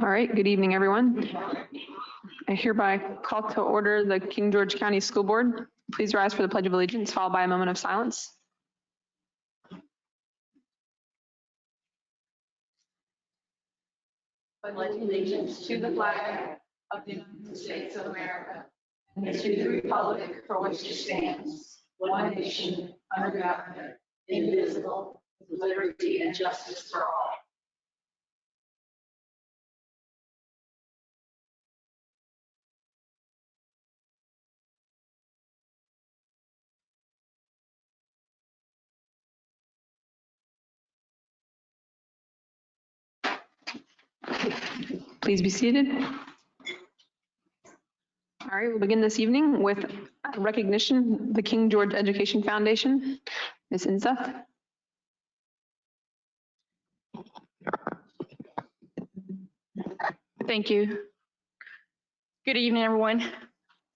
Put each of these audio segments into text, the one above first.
All right, good evening, everyone. I hereby call to order the King George County School Board. Please rise for the Pledge of Allegiance, followed by a moment of silence. Pledge allegiance to the flag of the United States of America and to the republic for which it stands, one nation, under God, indivisible, with liberty and justice for all. Please be seated. All right, we'll begin this evening with recognition, the King George Education Foundation. Ms. Inseth. Thank you. Good evening, everyone.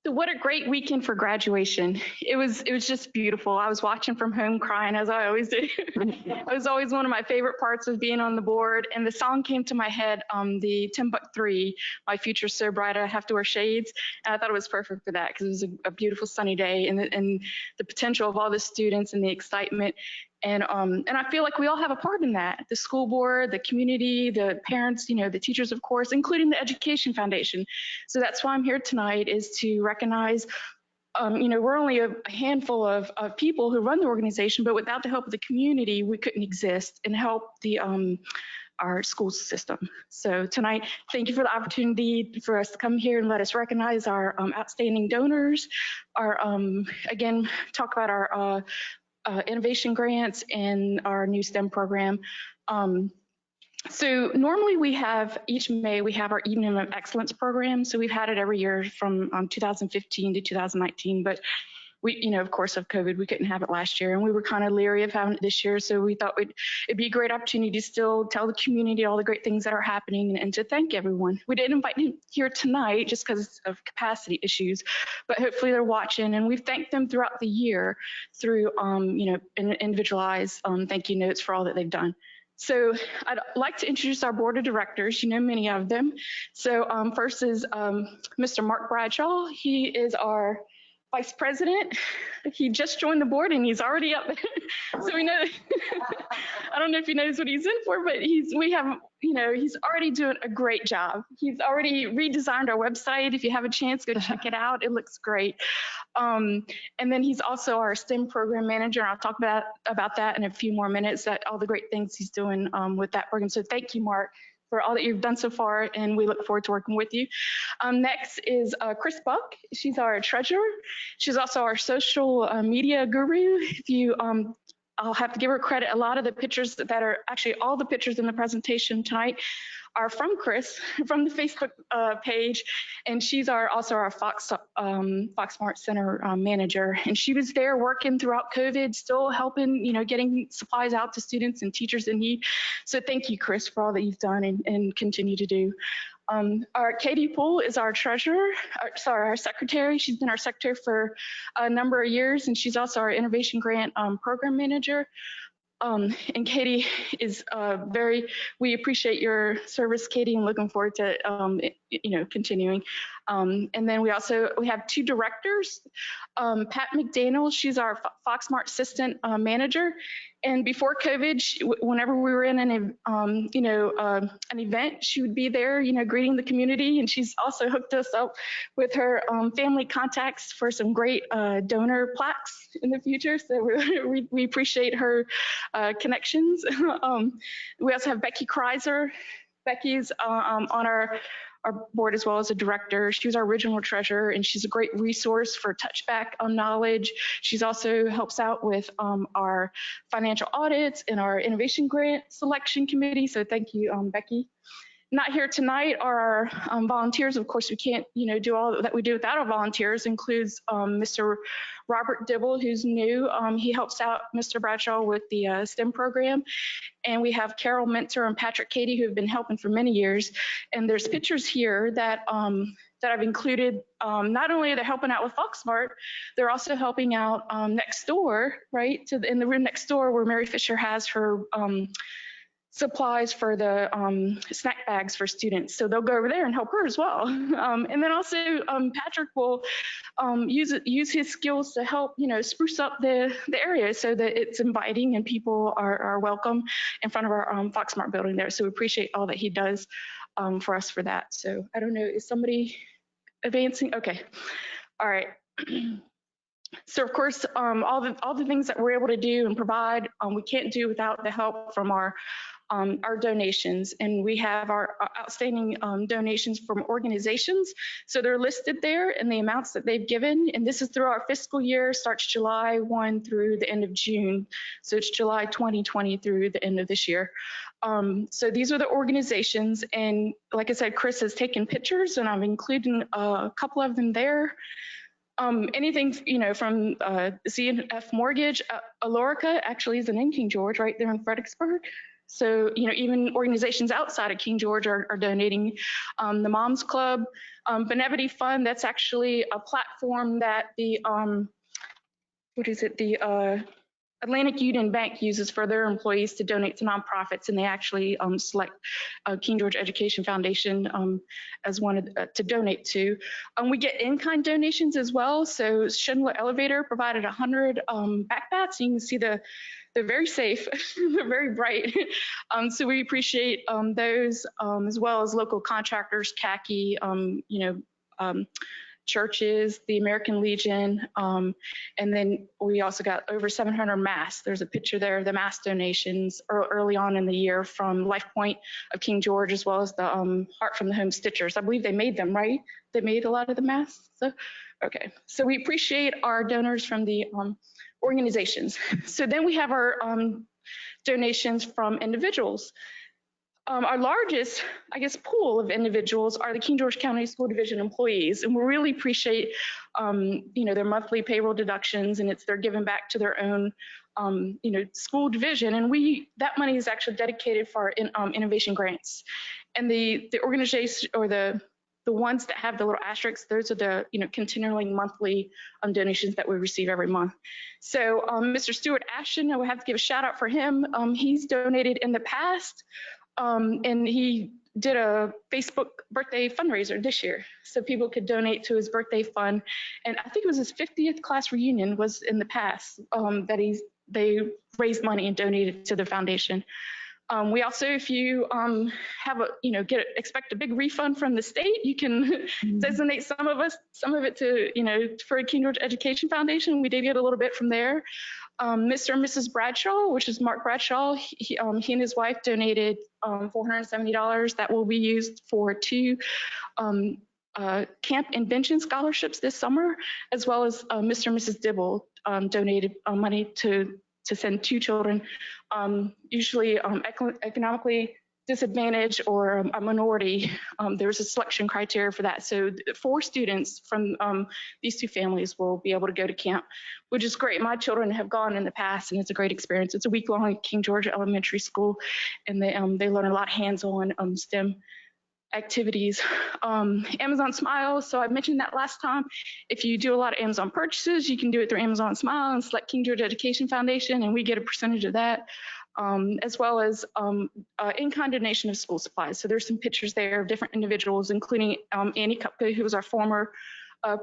So what a great weekend for graduation. It was just beautiful. I was watching from home crying, as I always do. It was always one of my favorite parts of being on the board. And the song came to my head, the Timbuk 3, My Future's So Bright I Have to Wear Shades. And I thought it was perfect for that because it was a beautiful sunny day, and the potential of all the students and the excitement. And I feel like we all have a part in that. The school board, the community, the parents, the teachers, of course, including the Education Foundation. So that's why I'm here tonight, is to recognize, we're only a handful of people who run the organization, but without the help of the community, we couldn't exist and help our school system. So tonight, thank you for the opportunity for us to come here and let us recognize our outstanding donors, again, talk about our innovation grants and our new STEM program. So normally each May we have our Evening of Excellence program. So we've had it every year from 2015 to 2019, but we, of course, of COVID, we couldn't have it last year, and we were kind of leery of having it this year. So we thought it'd be a great opportunity to still tell the community all the great things that are happening and to thank everyone. We didn't invite them here tonight just because of capacity issues, but hopefully they're watching, and we've thanked them throughout the year through, individualized thank you notes for all that they've done. So I'd like to introduce our board of directors. You know many of them. So first is Mr. Mark Bradshaw. He is our Vice President. He just joined the board and he's already up there. So we know, I don't know if he knows what he's in for, but he's already doing a great job. He's already redesigned our website. If you have a chance, go check it out. It looks great. And then he's also our STEM program manager. I'll talk about that in a few more minutes, all the great things he's doing with that program. So thank you, Mark, for all that you've done so far, and we look forward to working with you. Next is Chris Buck. She's our treasurer. She's also our social media guru. I'll have to give her credit. A lot of the pictures that are actually all the pictures in the presentation tonight are from Chris, from the Facebook page, and she's also our Fox Smart Center manager. And she was there working throughout COVID, still helping, getting supplies out to students and teachers in need. So thank you, Chris, for all that you've done and continue to do. Our Katie Poole is our treasurer, our secretary. She's been our secretary for a number of years, and she's also our innovation grant program manager. And Katie is we appreciate your service, Katie, and looking forward to, continuing. And then we have two directors, Pat McDaniel, she's our FoxSmart assistant manager. And before COVID, whenever we were in an event, she would be there, greeting the community. And she's also hooked us up with her family contacts for some great donor plaques in the future. So we appreciate her connections. We also have Becky Kreiser. Becky's on our board as well as a director. She was our original treasurer, and she's a great resource for touchback on knowledge. She's also helps out with our financial audits and our innovation grant selection committee. So thank you, Becky. Not here tonight are our volunteers. Of course, we can't, do all that we do without our volunteers. Includes Mr. Robert Dibble, who's new. He helps out Mr. Bradshaw with the STEM program. And we have Carol Mentor and Patrick Cady, who have been helping for many years. And there's pictures here that I've included. Not only are they helping out with FoxSmart, they're also helping out next door, right? In the room next door where Mary Fisher has her supplies for the snack bags for students. So they'll go over there and help her as well. And then also Patrick will use his skills to help, spruce up the area so that it's inviting and people are welcome in front of our Foxmart building there. So we appreciate all that he does for us for that. So I don't know, is somebody advancing? Okay, all right. So of course, all the things that we're able to do and provide, we can't do without the help from our donations. And we have our outstanding donations from organizations. So they're listed there and the amounts that they've given. And this is through our fiscal year, starts July 1 through the end of June. So it's July 2020 through the end of this year. So these are the organizations. And like I said, Chris has taken pictures and I'm including a couple of them there. Anything, from CNF Mortgage, Alorica actually is in King George, right there in Fredericksburg. So, even organizations outside of King George are donating. The Moms Club, Benevity Fund, that's actually a platform that the, Atlantic Union Bank uses for their employees to donate to nonprofits, and they actually select King George Education Foundation as one to donate to. We get in-kind donations as well. So Schindler Elevator provided 100 backpacks. You can see they're very safe, they're very bright. So we appreciate those, as well as local contractors, khaki, churches, the American Legion, and then we also got over 700 masks. There's a picture there of the mask donations early on in the year from Life Point of King George, as well as the Heart from the Home Stitchers. I believe they made them, right? They made a lot of the masks. So, okay. So we appreciate our donors from the organizations. So then we have our donations from individuals. Our largest, pool of individuals are the King George County School Division employees, and we really appreciate, their monthly payroll deductions, and they're giving back to their own, school division, and that money is actually dedicated for our innovation grants, and the organization or the ones that have the little asterisks, those are the continuing monthly donations that we receive every month. So Mr. Stuart Ashton, I would have to give a shout out for him. He's donated in the past. And he did a Facebook birthday fundraiser this year, so people could donate to his birthday fund. And I think it was his 50th class reunion was in the past that they raised money and donated to the foundation. We also, if you have expect a big refund from the state, you can designate some of it to for King George Education Foundation. We did get a little bit from there. Mr. and Mrs. Bradshaw, which is Mark Bradshaw, he and his wife donated $470 that will be used for 2 camp invention scholarships this summer, as well as Mr. and Mrs. Dibble donated money to send 2 children, usually economically disadvantaged or a minority. There's a selection criteria for that. So 4 students from these 2 families will be able to go to camp, which is great. My children have gone in the past, and it's a great experience. It's a week-long at King George Elementary School, and they learn a lot of hands-on STEM activities. Amazon Smile, so I mentioned that last time. If you do a lot of Amazon purchases, you can do it through Amazon Smile and select King George Education Foundation, and we get a percentage of that. As well as in-kind donation of school supplies. So there's some pictures there of different individuals, including Annie Kupka, who was our former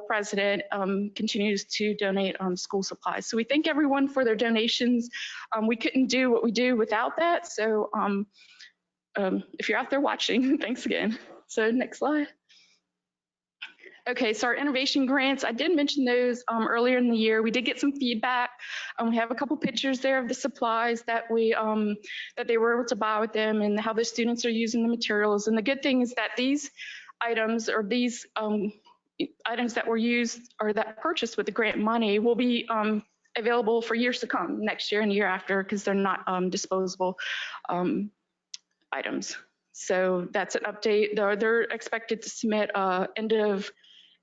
president, continues to donate school supplies. So we thank everyone for their donations. We couldn't do what we do without that. So if you're out there watching, thanks again. So next slide. Okay, so our innovation grants, I did mention those earlier in the year. We did get some feedback. We have a couple pictures there of the supplies that that they were able to buy with them and how the students are using the materials. And the good thing is that these items or these items that were used or that purchased with the grant money will be available for years to come, next year and the year after, because they're not disposable items. So that's an update. They're expected to submit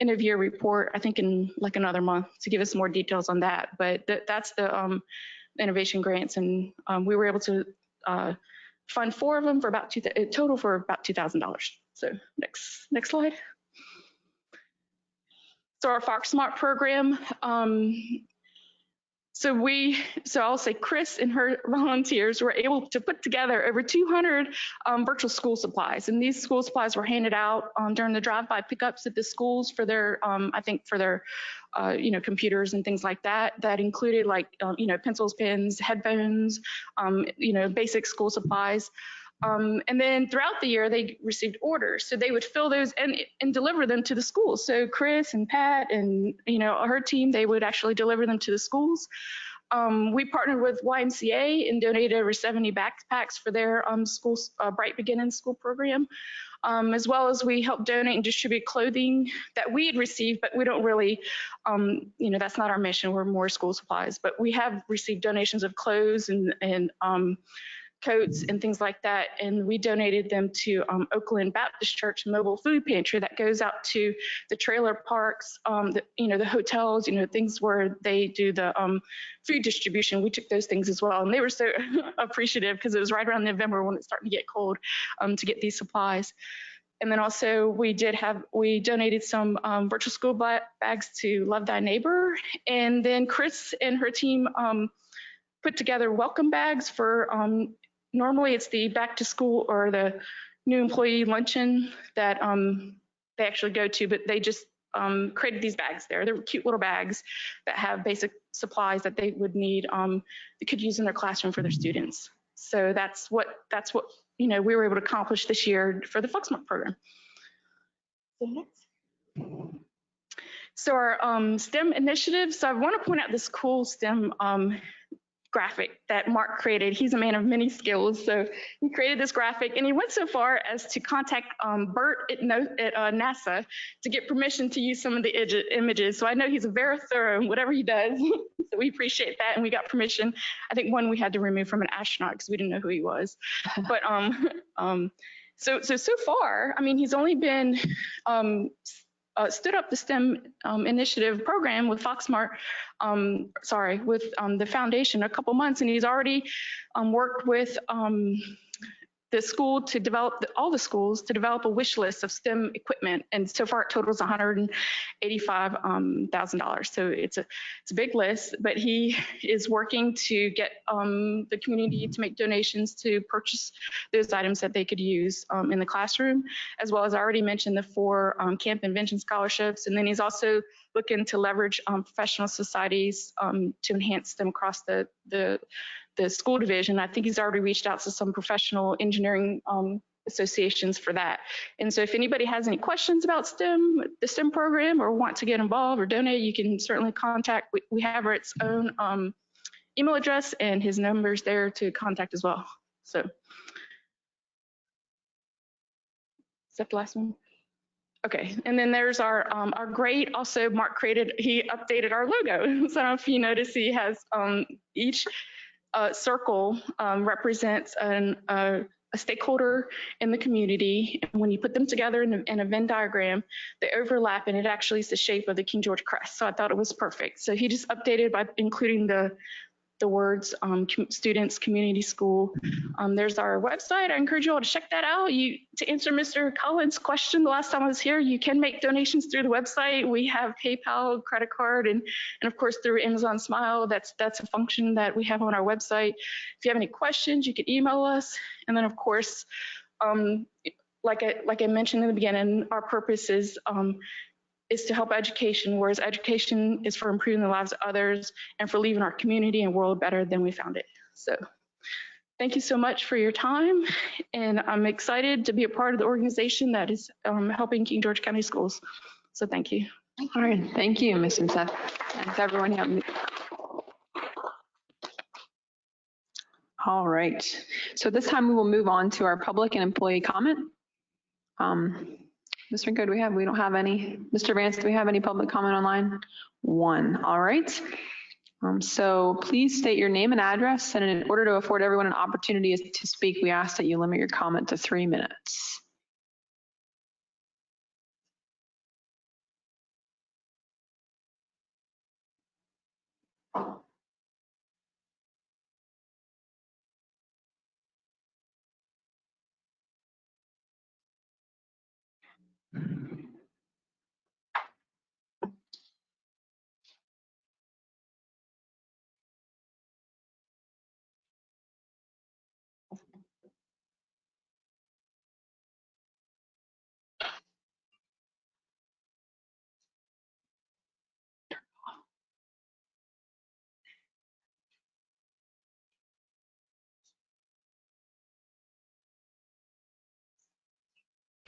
end of year report, I think in like another month, to give us more details on that. But that's the innovation grants, and we were able to fund 4 of them for about total for about $2,000. So next slide. So our Foxmart program. So I'll say Chris and her volunteers were able to put together over 200 virtual school supplies. And these school supplies were handed out during the drive-by pickups at the schools for their, I think for their, computers and things like that. That included like, pencils, pens, headphones, basic school supplies. And then throughout the year, they received orders. So they would fill those and deliver them to the schools. So Chris and Pat and, her team, they would actually deliver them to the schools. We partnered with YMCA and donated over 70 backpacks for their school's Bright Beginnings school program, as well as we helped donate and distribute clothing that we had received, but we don't really, that's not our mission. We're more school supplies, but we have received donations of clothes and coats and things like that, and we donated them to Oakland Baptist Church mobile food pantry that goes out to the trailer parks, the hotels, things where they do the food distribution. We took those things as well, and they were so appreciative because it was right around November when it's starting to get cold to get these supplies. And then also we donated some virtual school bags to Love Thy Neighbor, and then Chris and her team put together welcome bags for normally it's the back to school or the new employee luncheon that they actually go to, but they just created these bags there. They're cute little bags that have basic supplies that they would need, they could use in their classroom for their students. So that's what we were able to accomplish this year for the FlexMart program. So our STEM initiative. So I want to point out this cool STEM graphic that Mark created. He's a man of many skills. So he created this graphic, and he went so far as to contact Bert at NASA to get permission to use some of the images. So I know he's very thorough in whatever he does. So we appreciate that, and we got permission. I think one we had to remove from an astronaut because we didn't know who he was. But so far, I mean, he's only been stood up the STEM initiative program with FoxSmart, with the foundation a couple months, and he's already worked with the school to develop, all the schools to develop a wish list of STEM equipment, and so far it totals $185,000. So it's a big list, but he is working to get the community to make donations to purchase those items that they could use in the classroom, as well as I already mentioned the 4 Camp Invention scholarships, and then he's also looking to leverage professional societies to enhance them across the school division. I think he's already reached out to some professional engineering associations for that. And so if anybody has any questions about STEM, the STEM program, or want to get involved or donate, you can certainly contact. We have its own email address, and his number's there to contact as well. So is that the last one? Okay, and then there's our grade. Also, Mark he updated our logo. So I don't know if you notice he has each circle represents a stakeholder in the community. And when you put them together in a Venn diagram, they overlap, and it actually is the shape of the King George crest. So I thought it was perfect. So he just updated by including the words students, community school. There's our website. I encourage you all to check that out. To answer Mr. Collins' question the last time I was here, you can make donations through the website. We have PayPal, credit card, and of course through Amazon Smile. That's a function that we have on our website. If you have any questions, you can email us. And then of course, like I mentioned in the beginning, our purpose is to help education, whereas education is for improving the lives of others and for leaving our community and world better than we found it. So thank you so much for your time. And I'm excited to be a part of the organization that is helping King George County Schools. So thank you. All right, thank you, Ms. Smith. Thanks everyone here. All right, so this time we will move on to our public and employee comment. Mr. Good, we don't have any. Mr. Vance, do we have any public comment online? One, all right. So please state your name and address, and in order to afford everyone an opportunity to speak, we ask that you limit your comment to 3 minutes.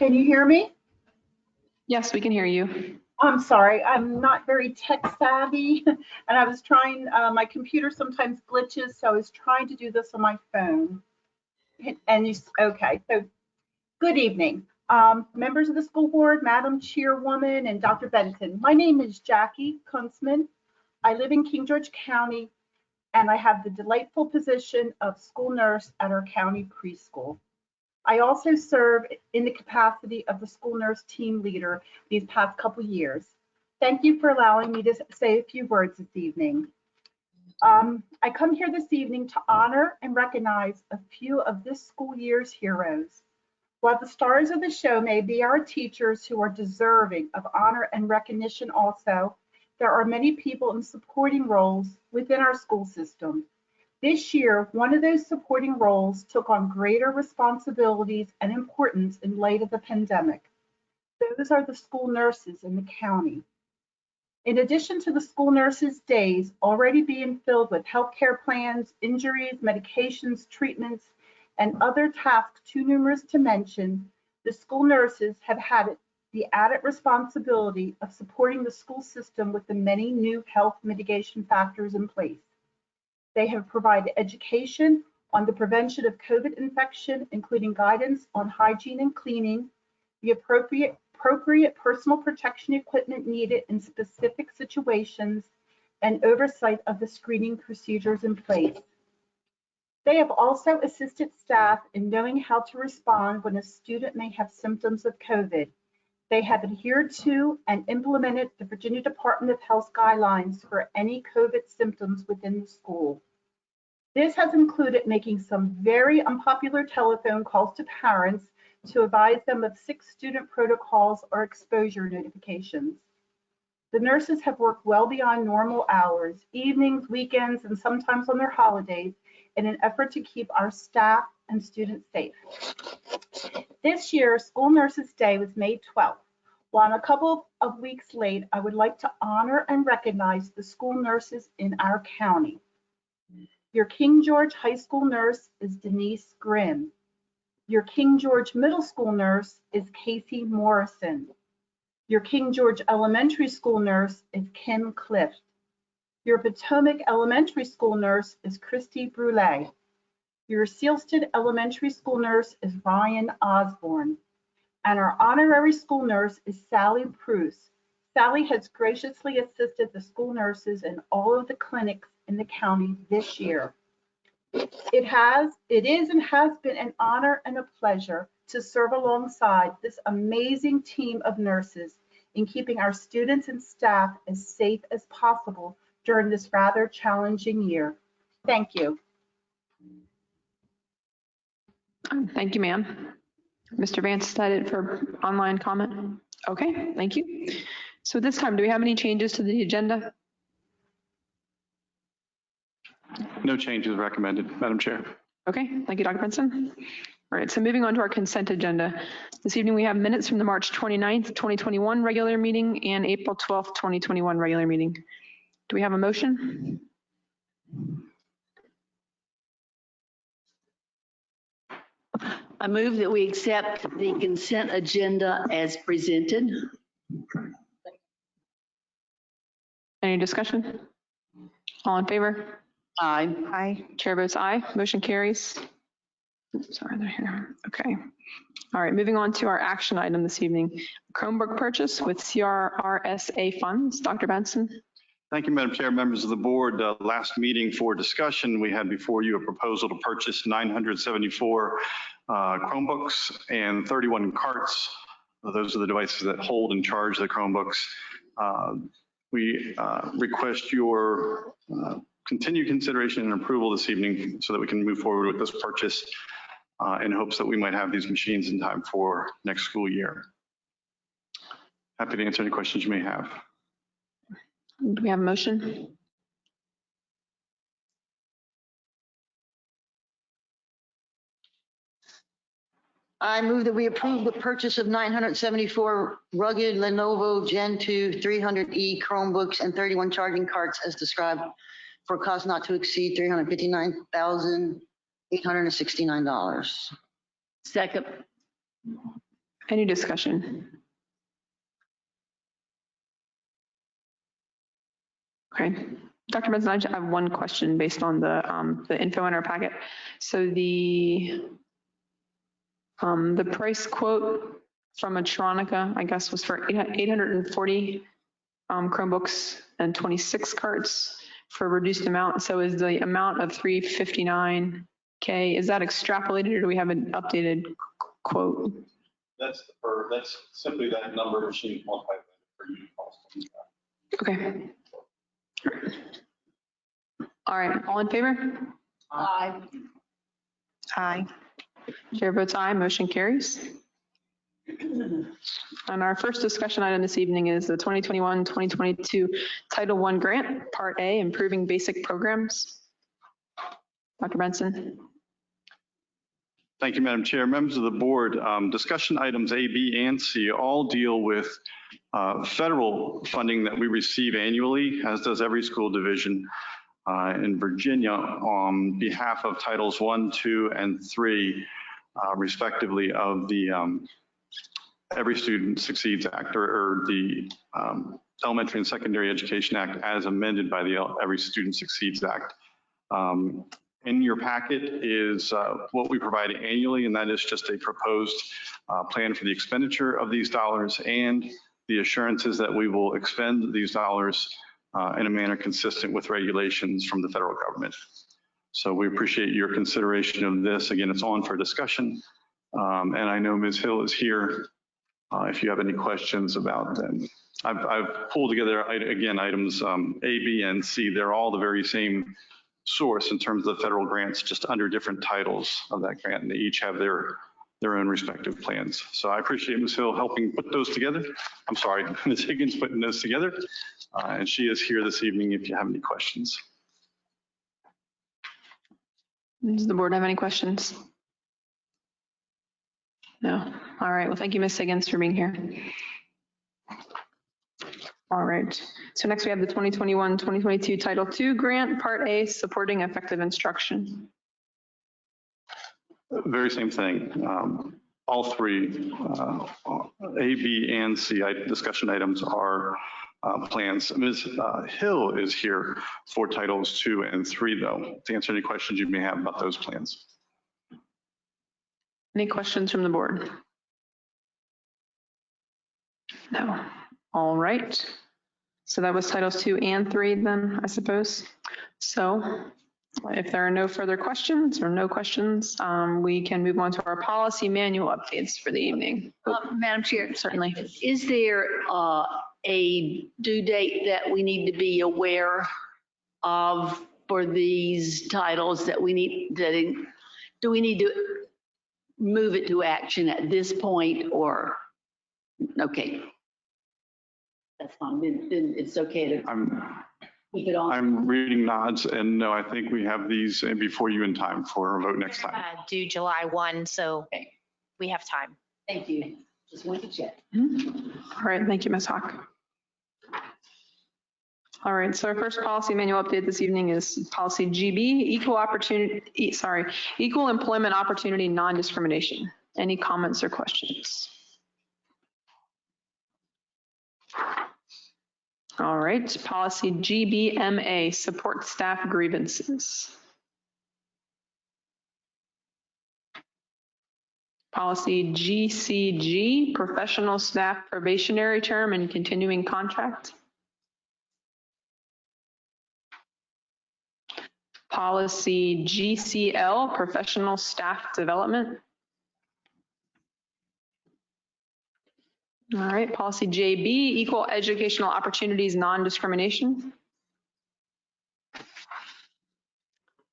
Can you hear me? Yes, we can hear you. I'm sorry, I'm not very tech savvy, and I was trying, my computer sometimes glitches, so I was trying to do this on my phone. And okay, so good evening. Members of the school board, Madam Chairwoman, and Dr. Benton. My name is Jackie Kunzman. I live in King George County, and I have the delightful position of school nurse at our county preschool. I also serve in the capacity of the school nurse team leader these past couple years. Thank you for allowing me to say a few words this evening. I come here this evening to honor and recognize a few of this school year's heroes. While the stars of the show may be our teachers who are deserving of honor and recognition also, there are many people in supporting roles within our school system. This year, one of those supporting roles took on greater responsibilities and importance in light of the pandemic. Those are the school nurses in the county. In addition to the school nurses' days already being filled with healthcare plans, injuries, medications, treatments, and other tasks too numerous to mention, the school nurses have had the added responsibility of supporting the school system with the many new health mitigation factors in place. They have provided education on the prevention of COVID infection, including guidance on hygiene and cleaning, the appropriate personal protection equipment needed in specific situations, and oversight of the screening procedures in place. They have also assisted staff in knowing how to respond when a student may have symptoms of COVID. They have adhered to and implemented the Virginia Department of Health guidelines for any COVID symptoms within the school. This has included making some very unpopular telephone calls to parents to advise them of sick student protocols or exposure notifications. The nurses have worked well beyond normal hours, evenings, weekends, and sometimes on their holidays in an effort to keep our staff and students safe. This year, School Nurses Day was May 12th. While I'm a couple of weeks late, I would like to honor and recognize the school nurses in our county. Your King George High School nurse is Denise Grimm. Your King George Middle School nurse is Casey Morrison. Your King George Elementary School nurse is Kim Clift. Your Potomac Elementary School nurse is Christy Brule. Your Sealstead Elementary School nurse is Ryan Osborne. And our honorary school nurse is Sally Pruce. Sally has graciously assisted the school nurses in all of the clinics in the county this year. It is and has been an honor and a pleasure to serve alongside this amazing team of nurses in keeping our students and staff as safe as possible during this rather challenging year. Thank you. Thank you, ma'am. Mr. Vance, is that it for online comment? Okay, thank you. So at this time, do we have any changes to the agenda? No changes recommended, Madam Chair. Okay, thank you, Dr. Benson. All right, so moving on to our consent agenda. This evening, we have minutes from the March 29th, 2021 regular meeting and April 12th, 2021 regular meeting. Do we have a motion? I move that we accept the consent agenda as presented. Any discussion? All in favor? Aye. Aye. Chair votes aye. Motion carries. Oops, sorry, they're here. Okay. All right, moving on to our action item this evening. Chromebook purchase with CRRSA funds. Dr. Benson. Thank you, Madam Chair, members of the board. Last meeting for discussion, we had before you a proposal to purchase 974 Chromebooks and 31 carts. Those are the devices that hold and charge the Chromebooks. We request your continued consideration and approval this evening so that we can move forward with this purchase in hopes that we might have these machines in time for next school year. Happy to answer any questions you may have. Do we have a motion? I move that we approve the purchase of 974 rugged Lenovo Gen 2 300E Chromebooks and 31 charging carts as described for a cost not to exceed $359,869. Second. Any discussion? Okay. Dr. Benson, I just have one question based on the info in our packet. So the price quote from Atronica, I guess, was for 840 Chromebooks and 26 carts for a reduced amount. So is the amount of 359K, is that extrapolated or do we have an updated quote? That's simply that number of machines multiplied by the per unit cost. Okay. All right, all in favor? Aye. Aye. Chair votes aye, motion carries. And our first discussion item this evening is the 2021-2022 Title I Grant, Part A, Improving Basic Programs. Dr. Benson. Thank you, Madam Chair. Members of the board, discussion items A, B, and C all deal with federal funding that we receive annually, as does every school division in Virginia on behalf of Titles 1, 2, and 3, respectively, of the Every Student Succeeds Act, or the Elementary and Secondary Education Act as amended by the Every Student Succeeds Act. In your packet is what we provide annually, and that is just a proposed plan for the expenditure of these dollars and the assurances that we will expend these dollars in a manner consistent with regulations from the federal government. So we appreciate your consideration of this. Again, it's on for discussion. And I know Ms. Hill is here if you have any questions about them. I've pulled together, again, items A, B, and C. They're all the very same source in terms of the federal grants, just under different titles of that grant, and they each have their own respective plans. So I appreciate Ms. Hill helping put those together. I'm sorry, Ms. Higgins putting those together. And she is here this evening if you have any questions. Does the board have any questions? No. All right. Well, thank you, Ms. Higgins, for being here. All right. So next we have the 2021-2022 Title II Grant, Part A, Supporting Effective Instruction. Very same thing. All three, A, B, and C discussion items are plans. Ms. Hill is here for Titles 2 and 3, though, to answer any questions you may have about those plans. Any questions from the board? No. All right. So that was Titles 2 and 3 then, I suppose. So if there are no further questions or no questions, we can move on to our policy manual updates for the evening. Madam Chair, Certainly. is there a due date that we need to be aware of for these titles that we need, do we need to move it to action at this point or, okay. That's fine, then it's okay to keep it on. I'm reading nods, and no, I think we have these before you in time for a vote next time. Due July 1, so we have time. Thank you. Just wanted to check. All right, thank you, Ms. Hawk. All right, so our first policy manual update this evening is policy GB, equal employment opportunity non-discrimination. Any comments or questions? All right, policy GBMA, support staff grievances. Policy GCG, professional staff probationary term and continuing contract. Policy GCL, professional staff development. All right, policy JB, equal educational opportunities, non-discrimination.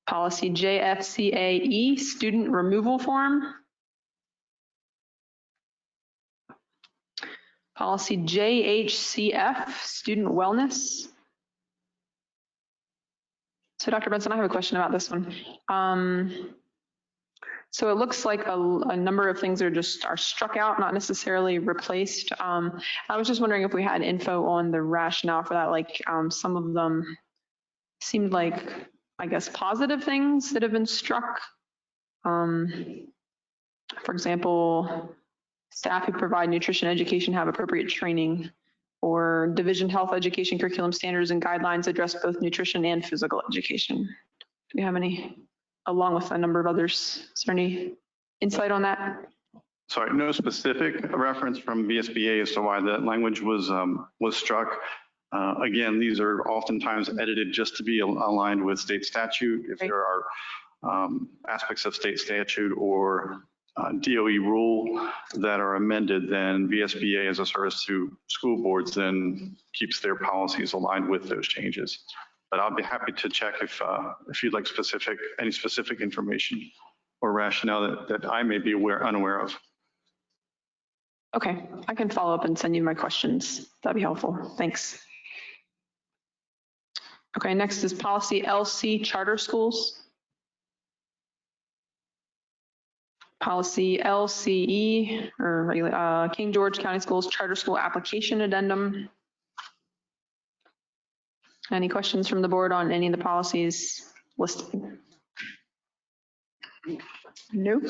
Policy JFCAE, student removal form. Policy JHCF, student wellness. So Dr. Benson, I have a question about this one. So it looks like a number of things are struck out, not necessarily replaced. I was just wondering if we had info on the rationale for that, like some of them seemed like, I guess, positive things that have been struck. For example, staff who provide nutrition education have appropriate training, or division health education curriculum standards and guidelines address both nutrition and physical education. Do we have any, along with a number of others? Is there any insight on that? Sorry, no specific reference from VSBA as to why that language was struck. Again, these are oftentimes edited just to be aligned with state statute. If there are aspects of state statute or DOE rule that are amended, then VSBA as a service to school boards then keeps their policies aligned with those changes. But I'll be happy to check if you'd like any specific information or rationale that I may be unaware of. Okay, I can follow up and send you my questions. That'd be helpful. Thanks. Okay, next is policy LC charter schools. Policy LCE, or regular, King George County Schools Charter School Application Addendum. Any questions from the board on any of the policies listed? Nope.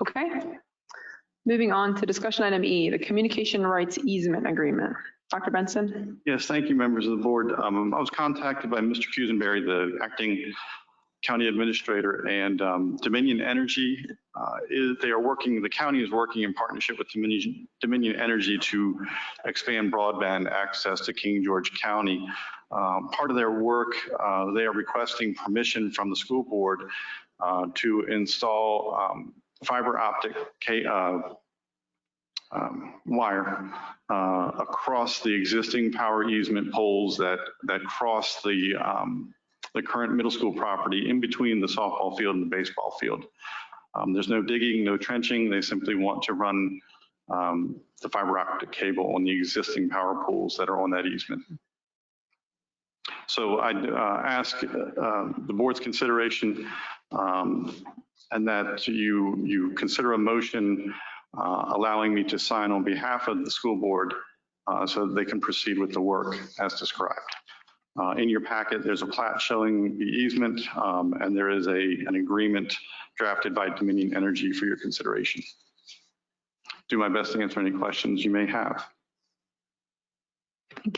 Okay. Moving on to discussion item E, the communication rights easement agreement. Dr. Benson? Yes, thank you, members of the board. I was contacted by Mr. Cusenberry, the acting county administrator, and Dominion Energy the county is working in partnership with Dominion Energy to expand broadband access to King George County. Part of their work, they are requesting permission from the school board to install fiber optic wire across the existing power easement poles that cross the current middle school property in between the softball field and the baseball field. There's no digging, no trenching. They simply want to run the fiber optic cable on the existing power poles that are on that easement. So I'd ask the board's consideration and that you consider a motion allowing me to sign on behalf of the school board so that they can proceed with the work as described. In your packet, there's a plat showing the easement, and there is an agreement drafted by Dominion Energy for your consideration. Do my best to answer any questions you may have.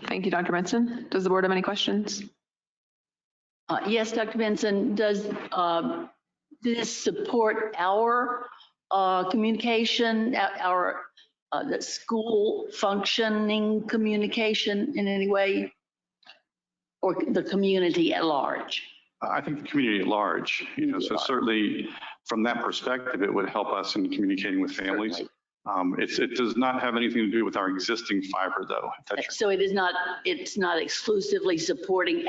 Thank you, Dr. Benson. Does the board have any questions? Yes, Dr. Benson, does this support our communication, the school functioning communication in any way, or the community at large? I think the community at large, so certainly from that perspective, it would help us in communicating with families. It does not have anything to do with our existing fiber, though. So it's not exclusively supporting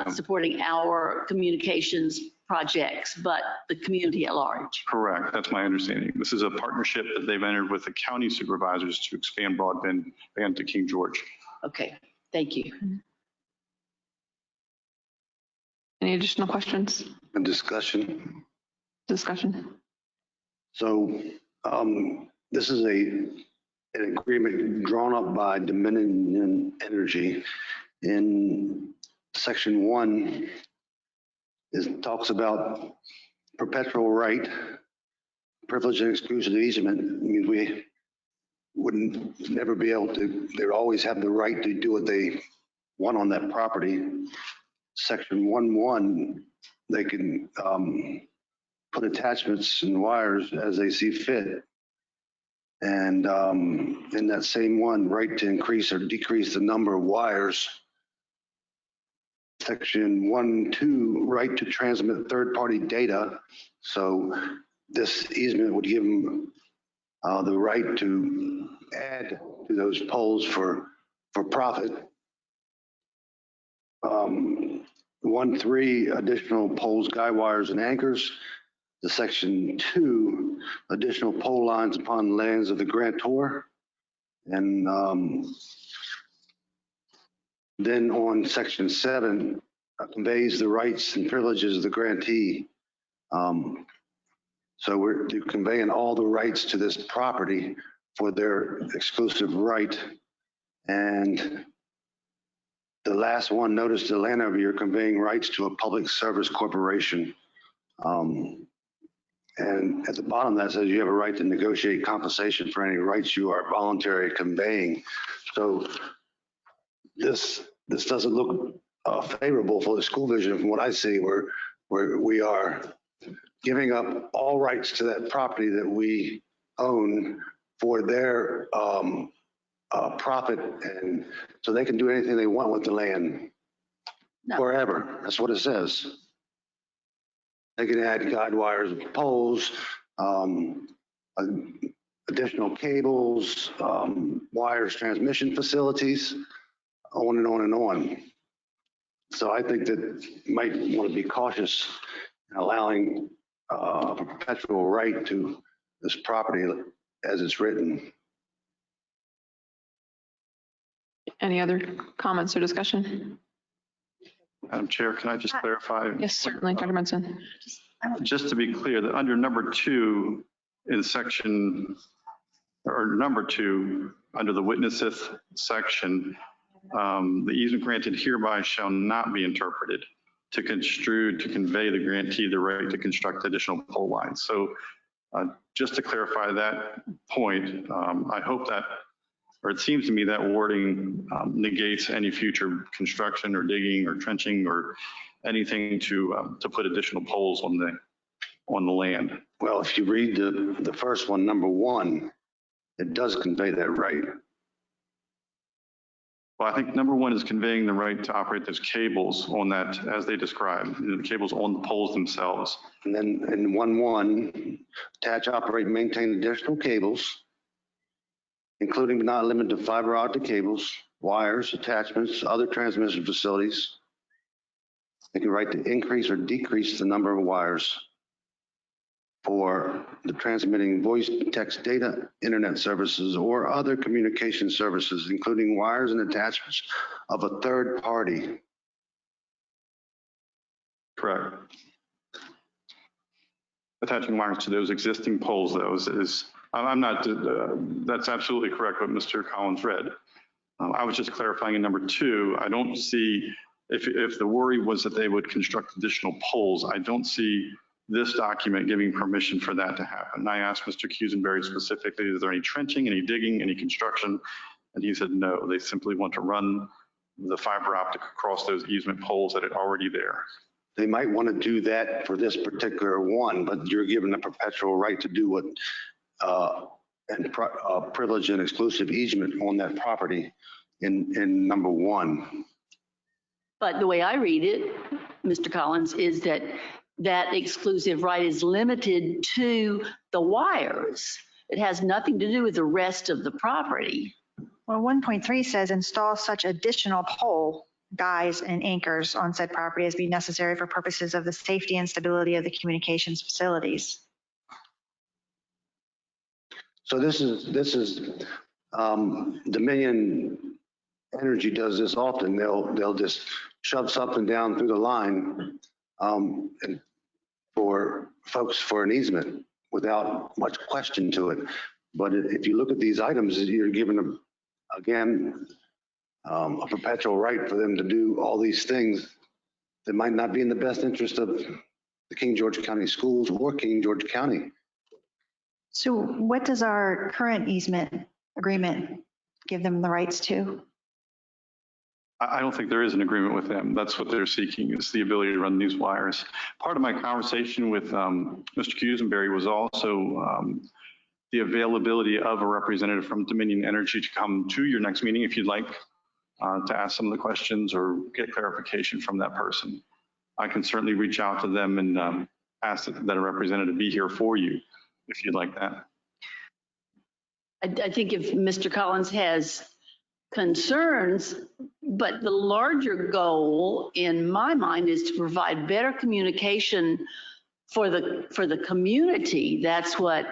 supporting our communications projects, but the community at large. Correct. That's my understanding. This is a partnership that they've entered with the county supervisors to expand broadband to King George. Okay, thank you. Any additional questions? A discussion. Discussion. So this is an agreement drawn up by Dominion Energy. In section 1, it talks about perpetual right, privilege and exclusive easement. I mean, we wouldn't never be able to, they would always have the right to do what they want on that property. Section 1.1, they can put attachments and wires as they see fit. And in that same one, right to increase or decrease the number of wires. Section 1.2, right to transmit third-party data. So this easement would give them the right to add to those poles for profit. 1.3, additional poles, guy wires, and anchors. The section 2, additional pole lines upon lands of the grantor. And then on section 7, conveys the rights and privileges of the grantee. So we're conveying all the rights to this property for their exclusive right. And the last one, notice the landowner, you're conveying rights to a public service corporation. And at the bottom that says you have a right to negotiate compensation for any rights you are voluntarily conveying. So this doesn't look favorable for the school vision from what I see, where we are giving up all rights to that property that we own for their profit, and so they can do anything they want with the land No. forever. That's what it says. They can add guide wires, poles, additional cables, wires, transmission facilities, on and on and on. So I think that you might want to be cautious in allowing a perpetual right to this property as it's written. Any other comments or discussion? Madam Chair, can I just clarify? Yes, certainly, Dr. Benson. Just to be clear, that under number 2 in section, or number 2, under the witnesseth section, the easement granted hereby shall not be interpreted to construe to convey the grantee the right to construct additional pole lines. So just to clarify that point, I hope that, or it seems to me that wording negates any future construction or digging or trenching or anything to put additional poles on the land. Well, if you read the first one, number 1, it does convey that right. Well, I think number 1 is conveying the right to operate those cables on that, as they describe, the cables on the poles themselves. And then in 1.1, attach, operate, and maintain additional cables, including but not limited to fiber optic cables, wires, attachments, other transmission facilities. They can write to increase or decrease the number of wires for the transmitting voice, text, data, internet services, or other communication services, including wires and attachments of a third party. Correct. Attaching wires to those existing poles, though, is, I'm not, that's absolutely correct what Mr. Collins read. I was just clarifying in number 2, I don't see, if the worry was that they would construct additional poles, I don't see this document giving permission for that to happen. And I asked Mr. Cusenberry specifically, is there any trenching, any digging, any construction? And he said, no, they simply want to run the fiber optic across those easement poles that are already there. They might want to do that for this particular one, but you're given a perpetual right to do what, privilege and exclusive easement on that property in number 1. But the way I read it, Mr. Collins, is that that exclusive right is limited to the wires. It has nothing to do with the rest of the property. Well, 1.3 says install such additional pole, guys, and anchors on said property as be necessary for purposes of the safety and stability of the communications facilities. So this is Dominion Energy does this often. They'll just shove something down through the line and for folks for an easement without much question to it. But if you look at these items, you're given them, again, a perpetual right for them to do all these things that might not be in the best interest of the King George County Schools or King George County. So what does our current easement agreement give them the rights to? I don't think there is an agreement with them. That's what they're seeking, is the ability to run these wires. Part of my conversation with Mr. Cusenberry was also the availability of a representative from Dominion Energy to come to your next meeting if you'd like to ask some of the questions or get clarification from that person. I can certainly reach out to them and ask that a representative be here for you if you'd like that. I think if Mr. Collins has concerns, but the larger goal in my mind is to provide better communication for the community. That's what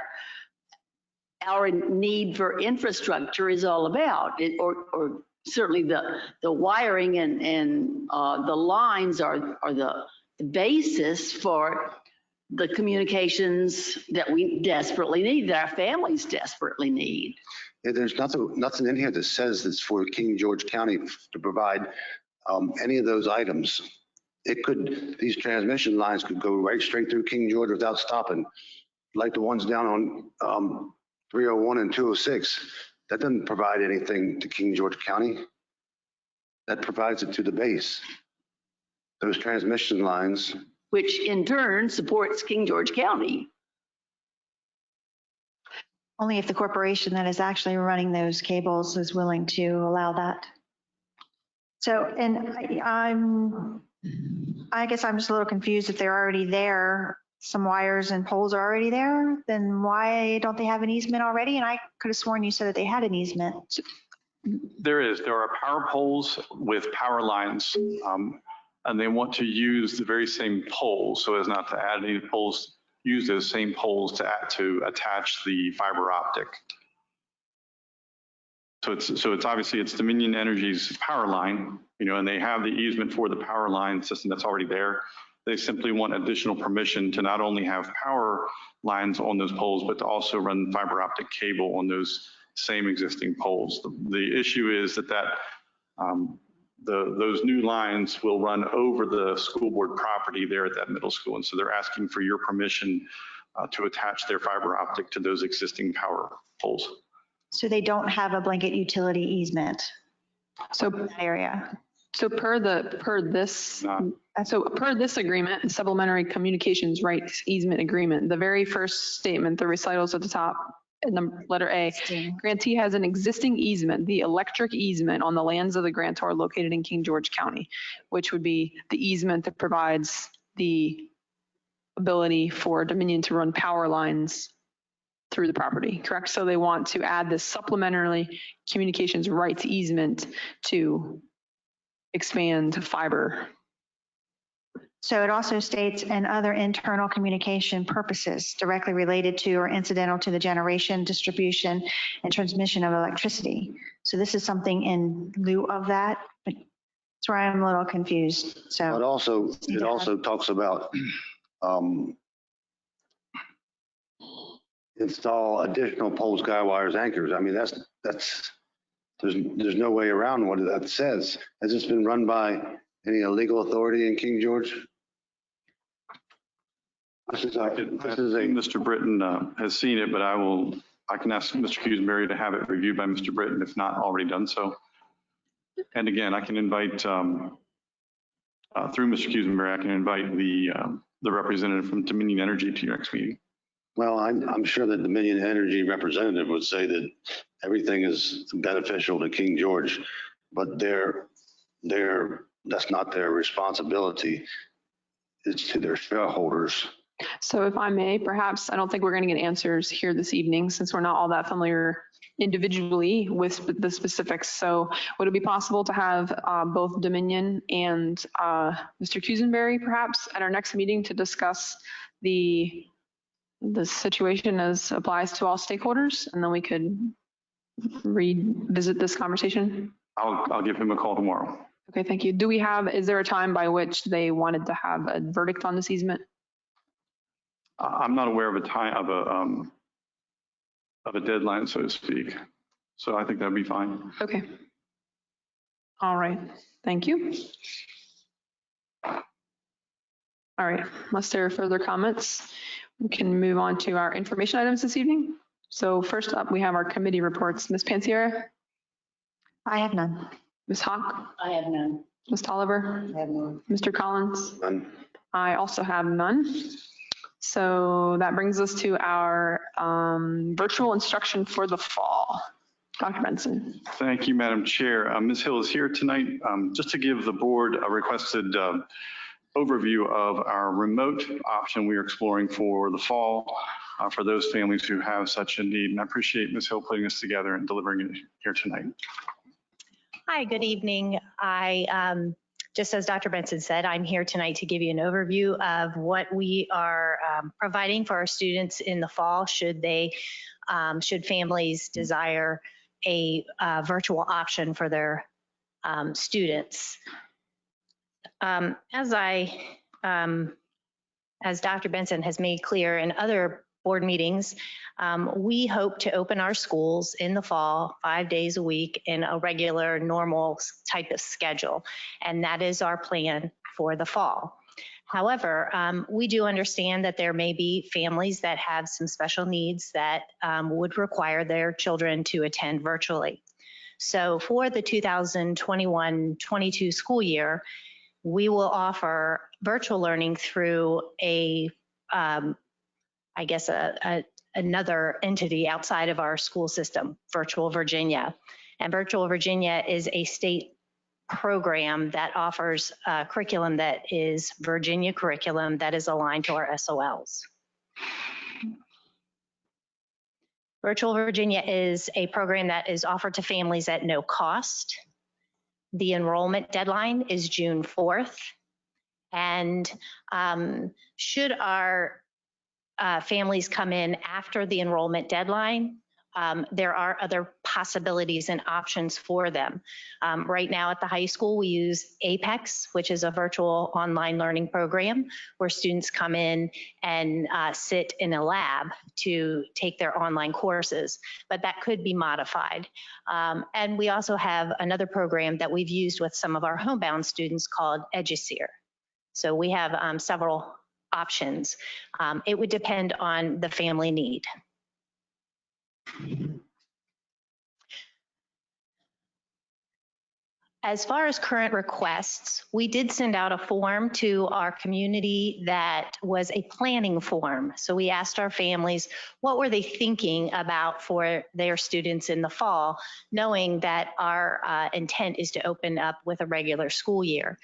our need for infrastructure is all about. Or certainly the wiring and the lines are the basis for the communications that we desperately need, that our families desperately need. Yeah, there's nothing in here that says it's for King George County to provide any of those items. These transmission lines could go right straight through King George without stopping. like the ones down on 301 and 206, that doesn't provide anything to King George County. That provides it to the base. Those transmission lines, which in turn supports King George County. Only if the corporation that is actually running those cables is willing to allow that. So, and I guess I'm just a little confused. If they're already there, some wires and poles are already there, then why don't they have an easement already? And I could have sworn you said that they had an easement. There are power poles with power lines, and they want to use the very same poles so as not to add any poles, use those same poles to attach the fiber optic. So it's obviously it's Dominion Energy's power line, and they have the easement for the power line system that's already there. They simply want additional permission to not only have power lines on those poles, but to also run fiber optic cable on those same existing poles. The issue is that those new lines will run over the school board property there at that middle school. And so they're asking for your permission to attach their fiber optic to those existing power poles. So they don't have a blanket utility easement So, in that area. so per this agreement, the supplementary communications rights easement agreement, the very first statement, the recitals at the top, in the letter A, grantee has an existing easement, the electric easement on the lands of the grantor located in King George County, which would be the easement that provides the ability for Dominion to run power lines through the property, correct? So they want to add this supplementary communications rights easement to expand fiber. So it also states and other internal communication purposes directly related to or incidental to the generation, distribution, and transmission of electricity. So this is something in lieu of that, but that's where I'm a little confused. but So it also talks about install additional poles, guy wires, anchors. I mean, there's no way around what that says. Has this been run by any legal authority in King George? Mr. Britton has seen it, but I can ask Mr. Cusenberry to have it reviewed by Mr. Britton if not already done so. And again, I can invite, through Mr. Cusenberry, I can invite the representative from Dominion Energy to your next meeting. Well, I'm sure that Dominion Energy representative would say that everything is beneficial to King George, but that's not their responsibility. It's to their shareholders. So if I may, perhaps, I don't think we're going to get answers here this evening since we're not all that familiar individually with the specifics. So would it be possible to have both Dominion and Mr. Cusenberry perhaps at our next meeting to discuss the situation as applies to all stakeholders, and then we could revisit this conversation? I'll give him a call tomorrow. Okay, thank you. Is there a time by which they wanted to have a verdict on this easement? I'm not aware of a time of a deadline, so to speak. So I think that'd be fine. Okay. All right, thank you. All right, unless there are further comments, we can move on to our information items this evening. So first up, we have our committee reports. Ms. Pansiera? I have none. Ms. Hawk? I have none. Ms. Tolliver? I have none. Mr. Collins? None. I also have none. So that brings us to our virtual instruction for the fall. Dr. Benson. Thank you, Madam Chair. Ms. Hill is here tonight just to give the board a requested overview of our remote option we are exploring for the fall for those families who have such a need. And I appreciate Ms. Hill putting this together and delivering it here tonight. Hi, good evening. Just as Dr. Benson said, I'm here tonight to give you an overview of what we are providing for our students in the fall should families desire a virtual option for their students. As Dr. Benson has made clear in other board meetings, we hope to open our schools in the fall 5 days a week in a regular, normal type of schedule. And that is our plan for the fall. However, we do understand that there may be families that have some special needs that would require their children to attend virtually. So for the 2021-22 school year, we will offer virtual learning through another entity outside of our school system, Virtual Virginia. And Virtual Virginia is a state program that offers a curriculum that is Virginia curriculum that is aligned to our SOLs. Virtual Virginia is a program that is offered to families at no cost. The enrollment deadline is June 4th. And should our families come in after the enrollment deadline, there are other possibilities and options for them. Right now at the high school, we use Apex, which is a virtual online learning program where students come in and sit in a lab to take their online courses, but that could be modified. And we also have another program that we've used with some of our homebound students called EduSeer. So we have several options. It would depend on the family need. As far as current requests, we did send out a form to our community that was a planning form. So we asked our families, what were they thinking about for their students in the fall, knowing that our intent is to open up with a regular school year.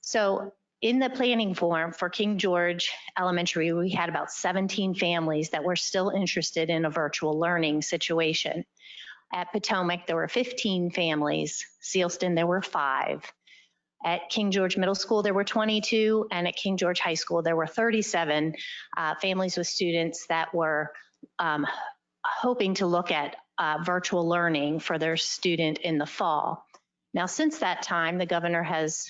So in the planning form for King George Elementary, we had about 17 families that were still interested in a virtual learning situation. At Potomac, there were 15 families. Sealston, there were 5. At King George Middle School, there were 22, and at King George High School, there were 37 families with students that were hoping to look at virtual learning for their student in the fall. Now, since that time, the governor has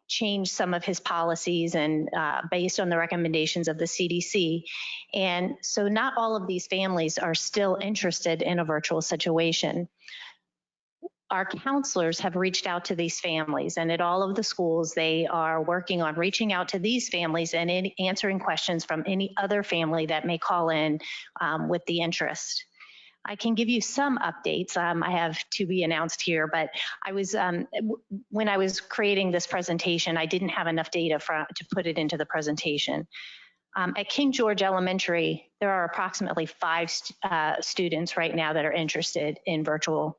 changed some of his policies and based on the recommendations of the CDC. And so not all of these families are still interested in a virtual situation. Our counselors have reached out to these families, and at all of the schools, they are working on reaching out to these families and answering questions from any other family that may call in with the interest. I can give you some updates. I have to be announced here, but I was when I was creating this presentation, I didn't have enough data to put it into the presentation. At King George Elementary, there are approximately 5 students right now that are interested in virtual.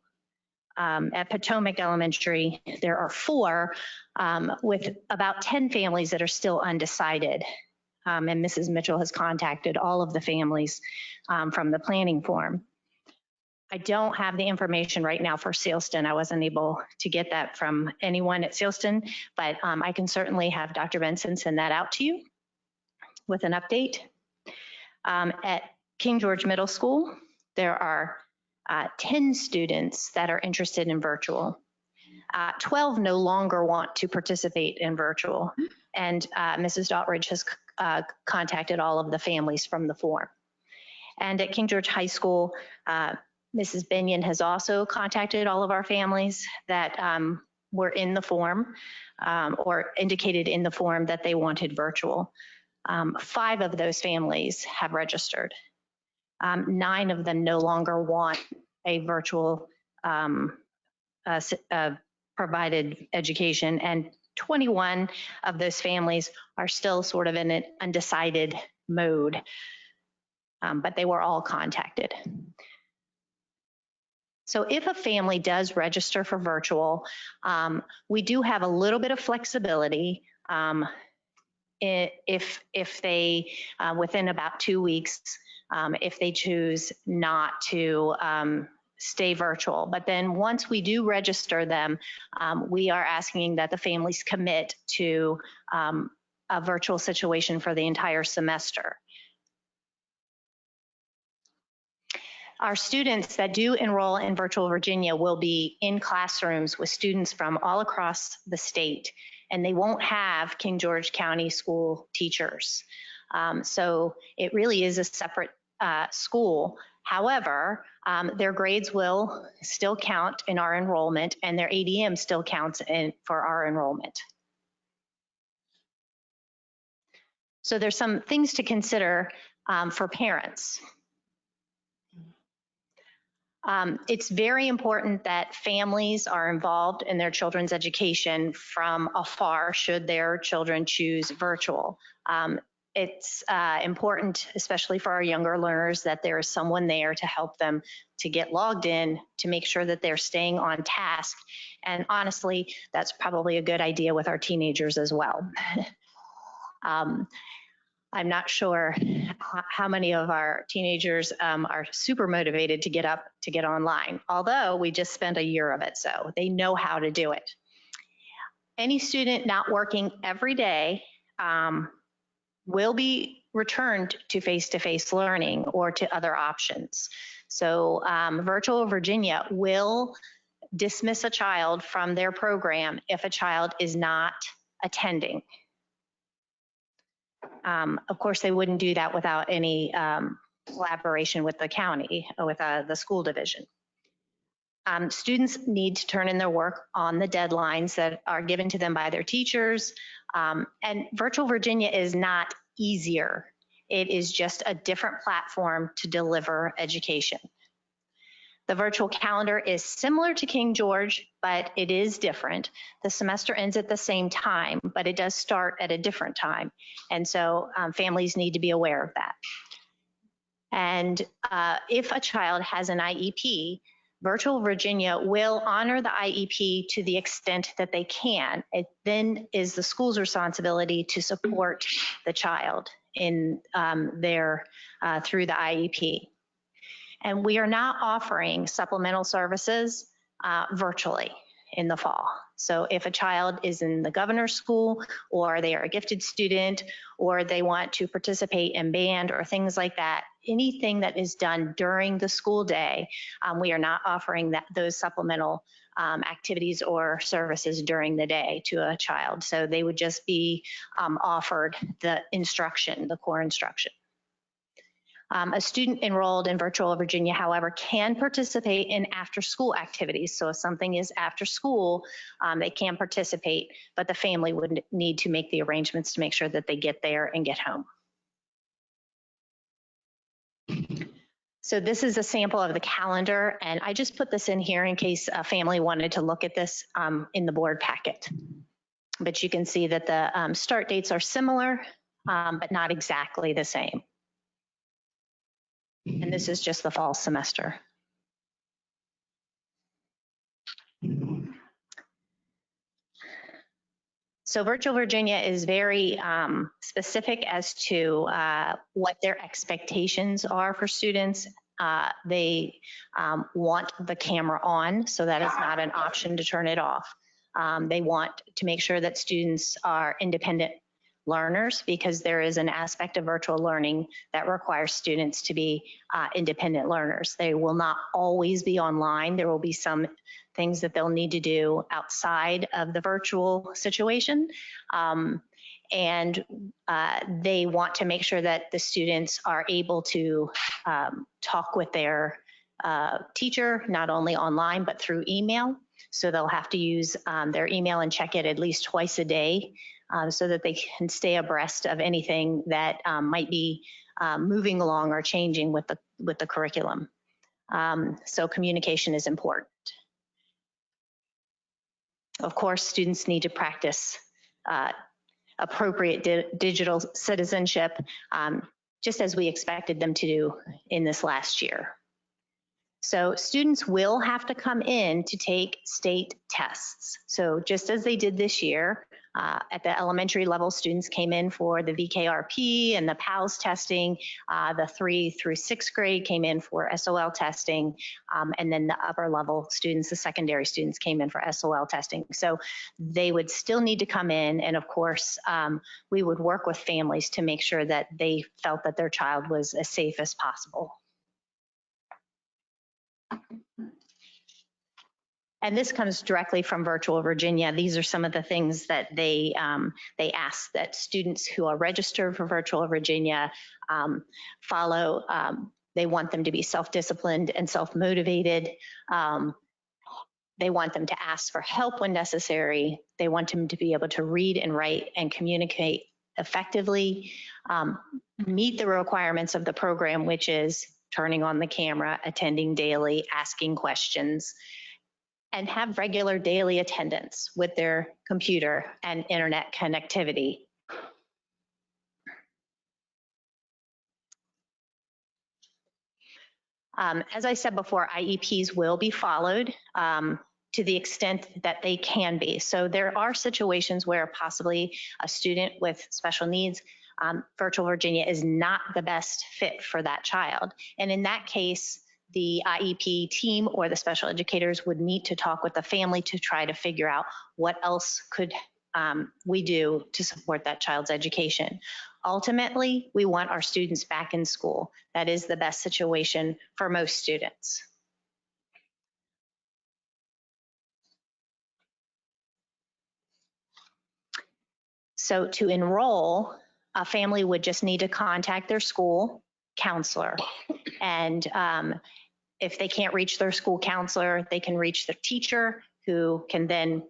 At Potomac Elementary, there are 4 with about 10 families that are still undecided. And Mrs. Mitchell has contacted all of the families from the planning form. I don't have the information right now for Sealston. I wasn't able to get that from anyone at Sealston, but I can certainly have Dr. Benson send that out to you with an update. At King George Middle School, there are 10 students that are interested in virtual. 12 no longer want to participate in virtual, and Mrs. Daughtridge has contacted all of the families from the form. And at King George High School, Mrs. Binion has also contacted all of our families that were in the form or indicated in the form that they wanted virtual. 5 of those families have registered. 9 of them no longer want a virtual provided education, and 21 of those families are still sort of in an undecided mode, but they were all contacted. So if a family does register for virtual, we do have a little bit of flexibility. If they, within about 2 weeks, if they choose not to stay virtual. But then once we do register them, we are asking that the families commit to a virtual situation for the entire semester. Our students that do enroll in Virtual Virginia will be in classrooms with students from all across the state, and they won't have King George County school teachers. So it really is a separate school. However, their grades will still count in our enrollment, and their ADM still counts for our enrollment. So there's some things to consider for parents. It's very important that families are involved in their children's education from afar should their children choose virtual. It's important, especially for our younger learners, that there is someone there to help them to get logged in, to make sure that they're staying on task. And honestly, that's probably a good idea with our teenagers as well. I'm not sure how many of our teenagers are super motivated to get up to get online, although we just spent a year of it, so they know how to do it. Any student not working every day will be returned to face-to-face learning or to other options. So Virtual Virginia will dismiss a child from their program if a child is not attending. Of course, they wouldn't do that without any collaboration with the county or with the school division. Students need to turn in their work on the deadlines that are given to them by their teachers. And Virtual Virginia is not easier. It is just a different platform to deliver education. The virtual calendar is similar to King George, but it is different. The semester ends at the same time, but it does start at a different time. And so families need to be aware of that. And if a child has an IEP, Virtual Virginia will honor the IEP to the extent that they can. It then is the school's responsibility to support the child in through the IEP. And we are not offering supplemental services virtually in the fall. So if a child is in the governor's school, or they are a gifted student, or they want to participate in band or things like that, anything that is done during the school day, we are not offering those supplemental activities or services during the day to a child. So they would just be offered the instruction, the core instruction. A student enrolled in Virtual Virginia, however, can participate in after-school activities. So if something is after school, they can participate, but the family would need to make the arrangements to make sure that they get there and get home. So this is a sample of the calendar, and I just put this in here in case a family wanted to look at this in the board packet. But you can see that the start dates are similar, but not exactly the same. And this is just the fall semester. So Virtual Virginia is very specific as to what their expectations are for students. They want the camera on, so that is not an option to turn it off. They want to make sure that students are independent learners, because there is an aspect of virtual learning that requires students to be independent learners. They will not always be online. There will be some things that they'll need to do outside of the virtual situation. And they want to make sure that the students are able to talk with their teacher, not only online, but through email. So they'll have to use their email and check it at least twice a day, so that they can stay abreast of anything that might be moving along or changing with the curriculum. So communication is important. Of course, students need to practice appropriate digital citizenship, just as we expected them to do in this last year. So students will have to come in to take state tests. So just as they did this year, at the elementary level, students came in for the VKRP and the PALS testing. The 3 through 6th grade came in for SOL testing. And then the upper level students, the secondary students, came in for SOL testing. So they would still need to come in. And of course, we would work with families to make sure that they felt that their child was as safe as possible. And this comes directly from Virtual Virginia. These are some of the things that they ask that students who are registered for Virtual Virginia follow. They want them to be self-disciplined and self-motivated. They want them to ask for help when necessary. They want them to be able to read and write and communicate effectively meet the requirements of the program, which is turning on the camera, attending daily, asking questions, and have regular daily attendance with their computer and internet connectivity. As I said before, IEPs will be followed to the extent that they can be. So there are situations where possibly a student with special needs, Virtual Virginia is not the best fit for that child. And in that case, the IEP team or the special educators would need to talk with the family to try to figure out what else could we do to support that child's education. Ultimately, we want our students back in school. That is the best situation for most students. So to enroll, a family would just need to contact their school counselor. And if they can't reach their school counselor, they can reach their teacher, who can then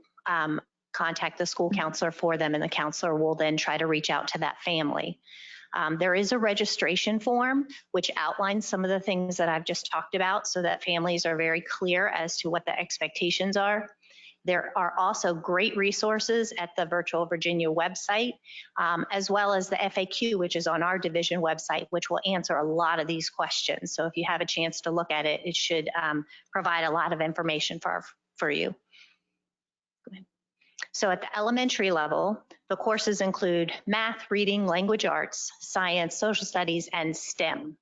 contact the school counselor for them, and the counselor will then try to reach out to that family. There is a registration form which outlines some of the things that I've just talked about so that families are very clear as to what the expectations are. There are also great resources at the Virtual Virginia website, as well as the FAQ, which is on our division website, which will answer a lot of these questions. So if you have a chance to look at it, it should provide a lot of information for you. So at the elementary level, the courses include math, reading, language arts, science, social studies, and STEM.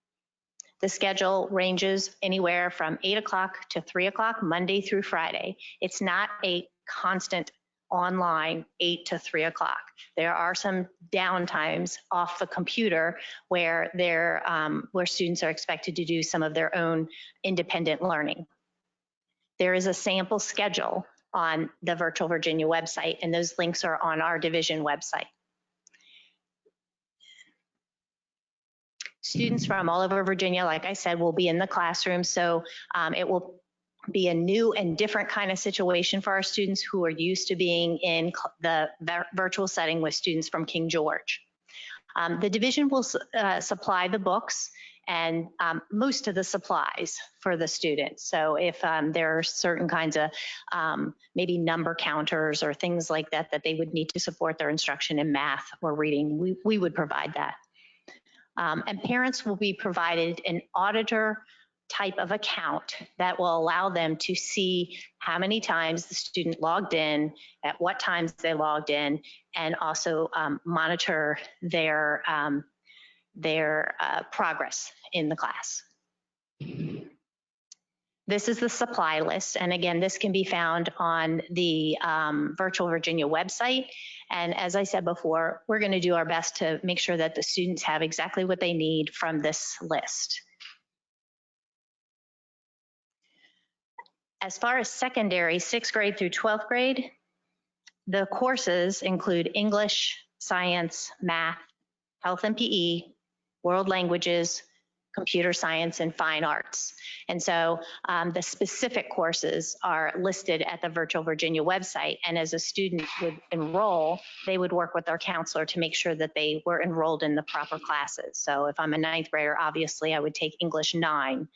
The schedule ranges anywhere from 8 o'clock to 3 o'clock, Monday through Friday. It's not a constant online 8 to 3 o'clock. There are some downtimes off the computer where students are expected to do some of their own independent learning. There is a sample schedule on the Virtual Virginia website, and those links are on our division website. Students from all over Virginia, like I said, will be in the classroom, so it will be a new and different kind of situation for our students who are used to being in the virtual setting with students from King George. The division will supply the books and most of the supplies for the students. So if there are certain kinds of maybe number counters or things like that that they would need to support their instruction in math or reading, we would provide that. And parents will be provided an auditor type of account that will allow them to see how many times the student logged in, at what times they logged in, and also monitor their progress in the class. This is the supply list, and again, this can be found on the Virtual Virginia website. And as I said before, we're going to do our best to make sure that the students have exactly what they need from this list. As far as secondary, 6th grade through 12th grade, the courses include English, science, math, health and PE, world languages, computer science, and fine arts. And so the specific courses are listed at the Virtual Virginia website. And as a student would enroll, they would work with their counselor to make sure that they were enrolled in the proper classes. So if I'm a 9th grader, obviously I would take English 9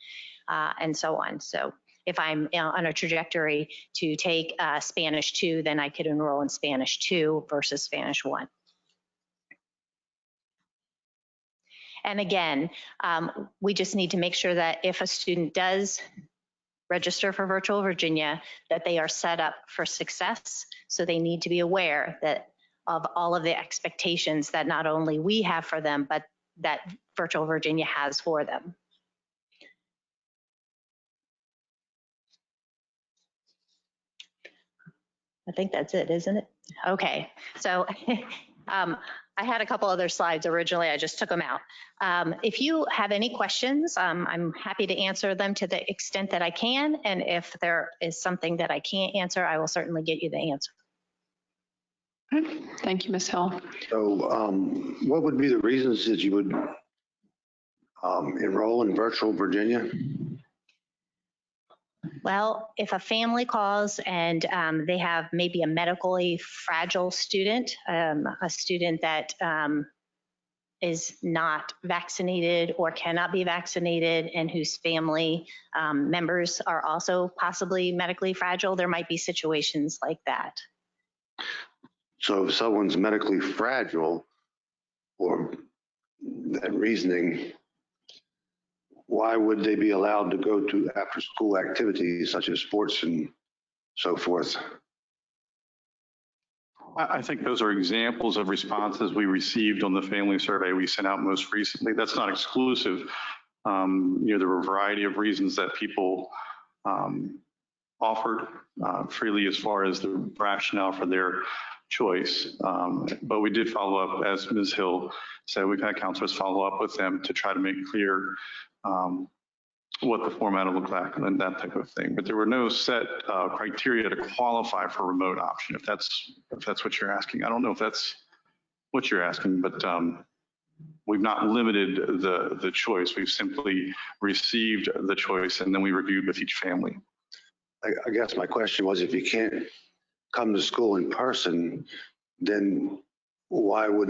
and so on. So if I'm on a trajectory to take Spanish 2, then I could enroll in Spanish 2 versus Spanish 1. And again, we just need to make sure that if a student does register for Virtual Virginia, that they are set up for success. So they need to be aware that of all of the expectations that not only we have for them, but that Virtual Virginia has for them. I think that's it, isn't it? Okay, so I had a couple other slides originally, I just took them out. If you have any questions, I'm happy to answer them to the extent that I can. And if there is something that I can't answer, I will certainly get you the answer. Thank you, Ms. Hill. So what would be the reasons that you would enroll in Virtual Virginia? Well, if a family calls and they have maybe a medically fragile student, a student that is not vaccinated or cannot be vaccinated and whose family members are also possibly medically fragile, there might be situations like that. So if someone's medically fragile, or that reasoning, why would they be allowed to go to after-school activities such as sports and so forth? I think those are examples of responses we received on the family survey we sent out most recently. That's not exclusive. There were a variety of reasons that people offered freely as far as the rationale for their choice. But we did follow up, as Ms. Hill said, we've had counselors follow up with them to try to make clear what the format will look like and that type of thing. But there were no set criteria to qualify for remote option, if that's what you're asking. I don't know if that's what you're asking, but we've not limited the choice. We've simply received the choice and then we reviewed with each family. I guess my question was, if you can't come to school in person, then why would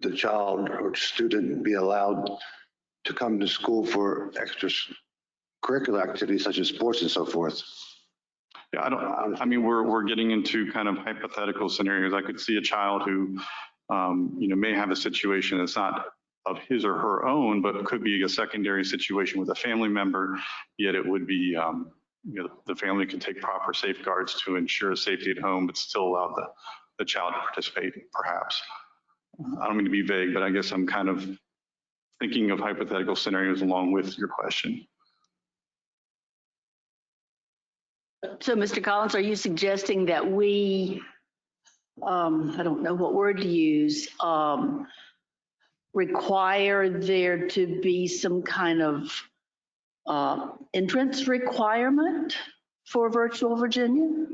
the child or student be allowed to come to school for extracurricular activities such as sports and so forth? Yeah, I mean, we're getting into kind of hypothetical scenarios. I could see a child who, may have a situation that's not of his or her own, but could be a secondary situation with a family member, yet it would be, the family can take proper safeguards to ensure safety at home, but still allow the child to participate, perhaps. I don't mean to be vague, but I guess I'm kind of thinking of hypothetical scenarios along with your question. So, Mr. Collins, are you suggesting that we, I don't know what word to use, require there to be some kind of entrance requirement for Virtual Virginia?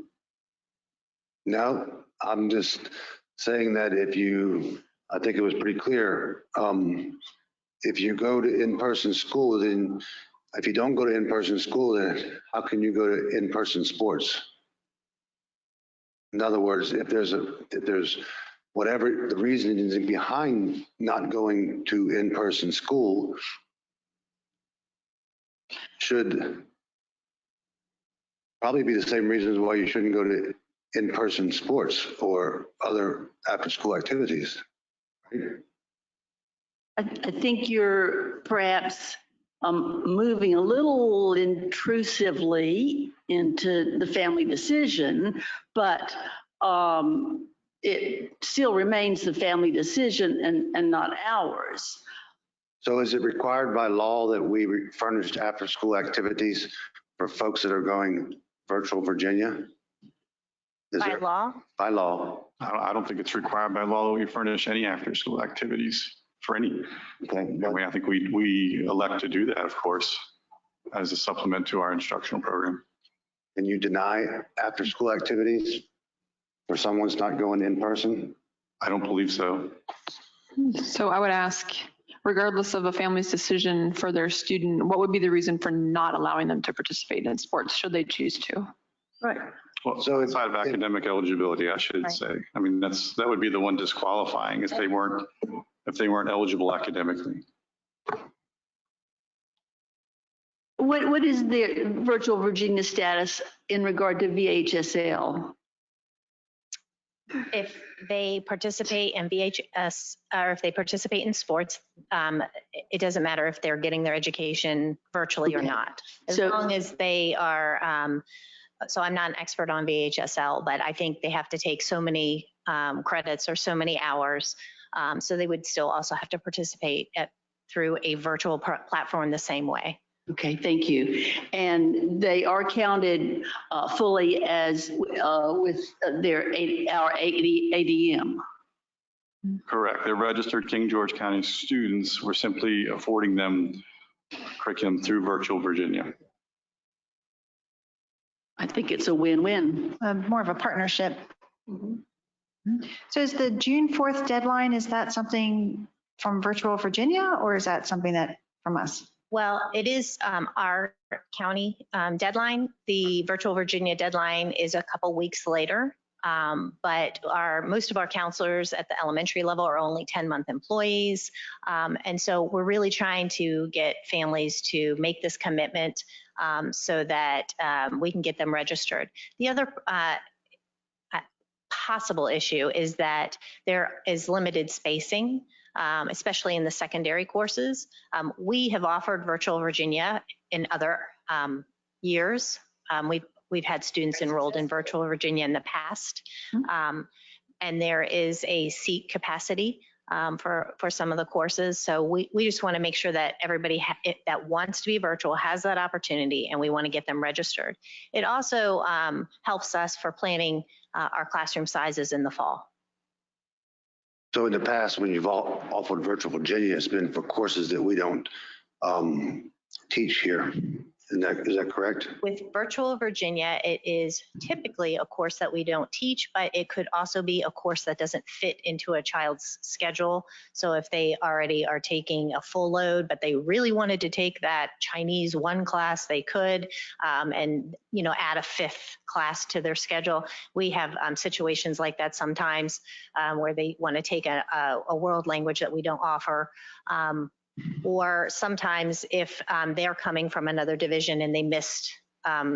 No, I'm just saying that I think it was pretty clear, if you go to in-person school, then if you don't go to in-person school, then how can you go to in-person sports? In other words, if there's whatever the reasoning behind not going to in-person school, should probably be the same reasons why you shouldn't go to in-person sports or other after-school activities. Right? I think you're perhaps moving a little intrusively into the family decision, but it still remains the family decision and not ours. So is it required by law that we furnish after-school activities for folks that are going Virtual Virginia? By law? By law. I don't think it's required by law that we furnish any after-school activities for any. Okay. I think we elect to do that, of course, as a supplement to our instructional program. Can you deny after-school activities for someone's not going in person? I don't believe so. So I would ask, regardless of a family's decision for their student, what would be the reason for not allowing them to participate in sports should they choose to? Right. Well, so outside of academic eligibility, I should say. I mean, that would be the one disqualifying if they weren't eligible academically. What is the Virtual Virginia status in regard to VHSL? If they participate in VHS, or if they participate in sports, it doesn't matter if they're getting their education virtually or not. As long as they are, so I'm not an expert on VHSL, but I think they have to take so many credits or so many hours. So they would still also have to participate through a virtual platform the same way. Okay, thank you. And they are counted fully as with our ADM. Correct. They're registered King George County students. We're simply affording them curriculum through Virtual Virginia. I think it's a win-win. More of a partnership. So is the June 4th deadline, is that something from Virtual Virginia or is that something that from us? Well, it is our county deadline. The Virtual Virginia deadline is a couple weeks later. But most of our counselors at the elementary level are only 10-month employees. And so we're really trying to get families to make this commitment so that we can get them registered. The other possible issue is that there is limited spacing, especially in the secondary courses. We have offered Virtual Virginia in other years. We've had students enrolled in Virtual Virginia in the past. And there is a seat capacity for some of the courses. So we just want to make sure that everybody that wants to be virtual has that opportunity, and we want to get them registered. It also helps us for planning our classroom sizes in the fall. So in the past, when you've offered Virtual Virginia, it's been for courses that we don't teach here. Is that correct? With Virtual Virginia, it is typically a course that we don't teach, but it could also be a course that doesn't fit into a child's schedule. So if they already are taking a full load, but they really wanted to take that Chinese 1 class, they could, and add a 5th class to their schedule. We have situations like that sometimes where they want to take a world language that we don't offer. Or sometimes if they're coming from another division and they missed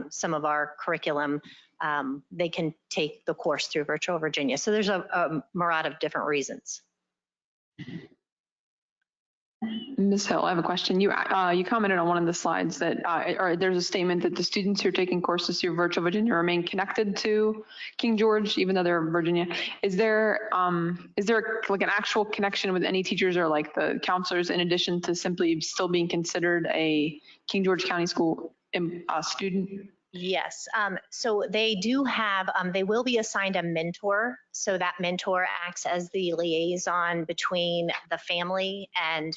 some of our curriculum, they can take the course through Virtual Virginia. So there's a myriad of different reasons. Ms. Hill, I have a question. You commented on one of the slides that there's a statement that the students who are taking courses through Virtual Virginia remain connected to King George, even though they're Virginia. Is there like an actual connection with any teachers or like the counselors in addition to simply still being considered a King George County School student? Yes, so they do have, they will be assigned a mentor. So that mentor acts as the liaison between the family and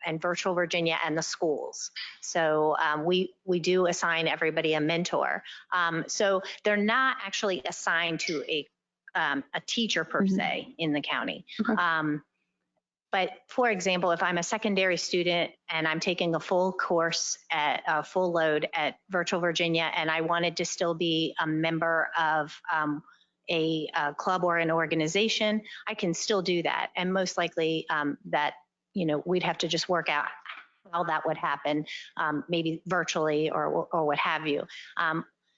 and Virtual Virginia and the schools. So we do assign everybody a mentor. So they're not actually assigned to a teacher per se in the county. Okay. But for example, if I'm a secondary student and I'm taking a full course at a full load at Virtual Virginia, and I wanted to still be a member of a club or an organization, I can still do that. And most likely that, we'd have to just work out how that would happen, maybe virtually or what have you.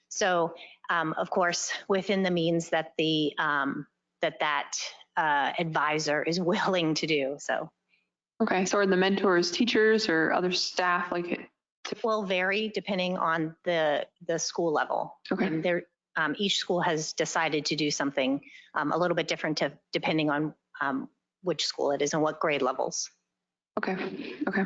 So of course, within the means that the advisor is willing to do so. Okay, so are the mentors teachers or other staff? Like it will vary depending on the school level. Okay. And each school has decided to do something a little bit different depending on which school it is and what grade levels. Okay. Okay.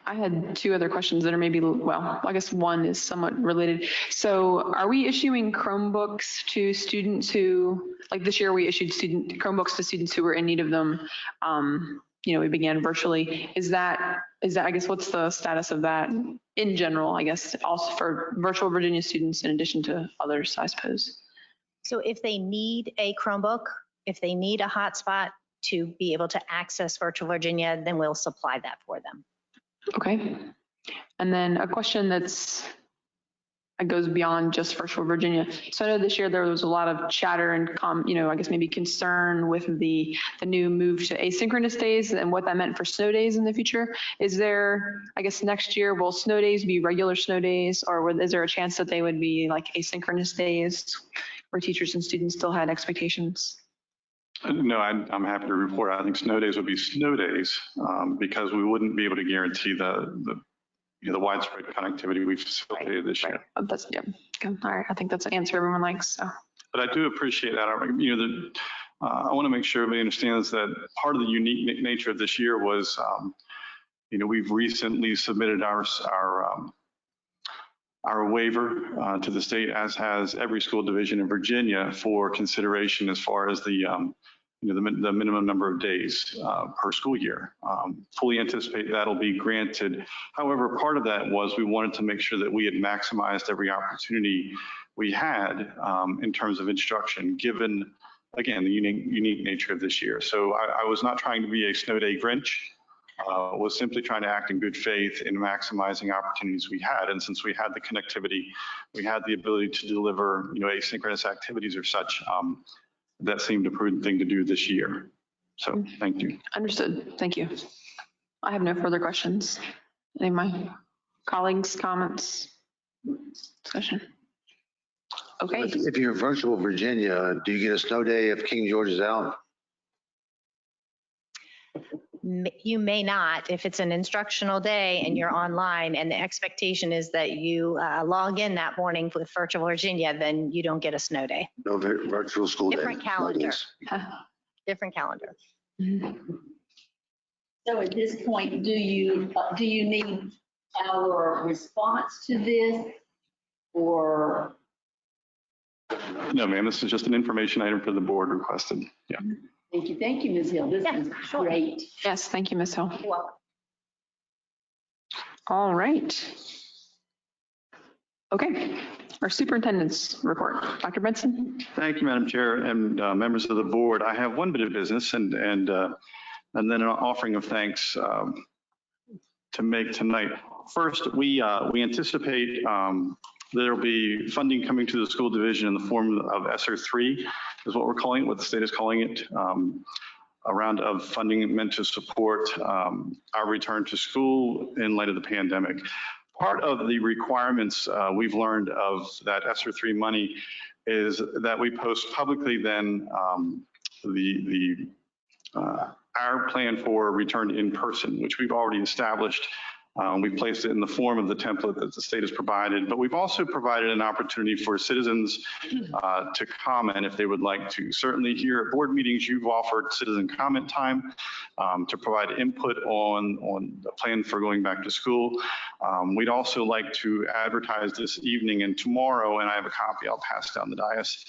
I had 2 other questions that are maybe, well, I guess one is somewhat related. So are we issuing Chromebooks to students who, like this year we issued Chromebooks to students who were in need of them. We began virtually. Is that, I guess, what's the status of that in general, I guess, also for Virtual Virginia students in addition to others, I suppose? So if they need a Chromebook, if they need a hotspot to be able to access Virtual Virginia, then we'll supply that for them. Okay. And then a question that goes beyond just Virtual Virginia. So I know this year there was a lot of chatter and I guess maybe concern with the new move to asynchronous days and what that meant for snow days in the future. Is there, I guess next year, will snow days be regular snow days, or is there a chance that they would be like asynchronous days where teachers and students still had expectations? No, I'm happy to report. I think snow days would be snow days because we wouldn't be able to guarantee the widespread connectivity we've facilitated this year. That's, yeah. Okay. All right. I think that's an answer everyone likes. So. But I do appreciate that. I want to make sure everybody understands that part of the unique nature of this year was, we've recently submitted our waiver to the state, as has every school division in Virginia, for consideration as far as the minimum number of days per school year. Fully anticipate that'll be granted. However, part of that was we wanted to make sure that we had maximized every opportunity we had in terms of instruction, given again, the unique nature of this year. So I was not trying to be a snow day Grinch. Was simply trying to act in good faith in maximizing opportunities we had. And since we had the connectivity, we had the ability to deliver, asynchronous activities or such, that seemed a prudent thing to do this year. So thank you. Understood. Thank you. I have no further questions. Any of my colleagues, comments, discussion? Okay. If you're virtual Virginia, do you get a snow day if King George is out? You may not if it's an instructional day and you're online and the expectation is that you log in that morning with Virtual Virginia, then you don't get a snow day. No virtual school day. Different calendar. Mondays. Different calendar. So at this point, do you need our response to this or? No, ma'am, this is just an information item for the board requested. Yeah. Thank you, Ms. Hill. This Yeah, is sure. great. Yes, thank you, Ms. Hill. You're welcome. All right. Okay, our superintendent's report. Dr. Benson? Thank you, Madam Chair and members of the board. I have one bit of business and then an offering of thanks to make tonight. First, we anticipate there will be funding coming to the school division in the form of ESSER 3 is what we're calling it, what the state is calling it. A round of funding meant to support our return to school in light of the pandemic. Part of the requirements we've learned of that ESSER 3 money is that we post publicly then our plan for return in person, which we've already established. We placed it in the form of the template that the state has provided, but we've also provided an opportunity for citizens to comment if they would like to. Certainly here at board meetings, you've offered citizen comment time to provide input on the plan for going back to school. We'd also like to advertise this evening and tomorrow, and I have a copy I'll pass down the dais.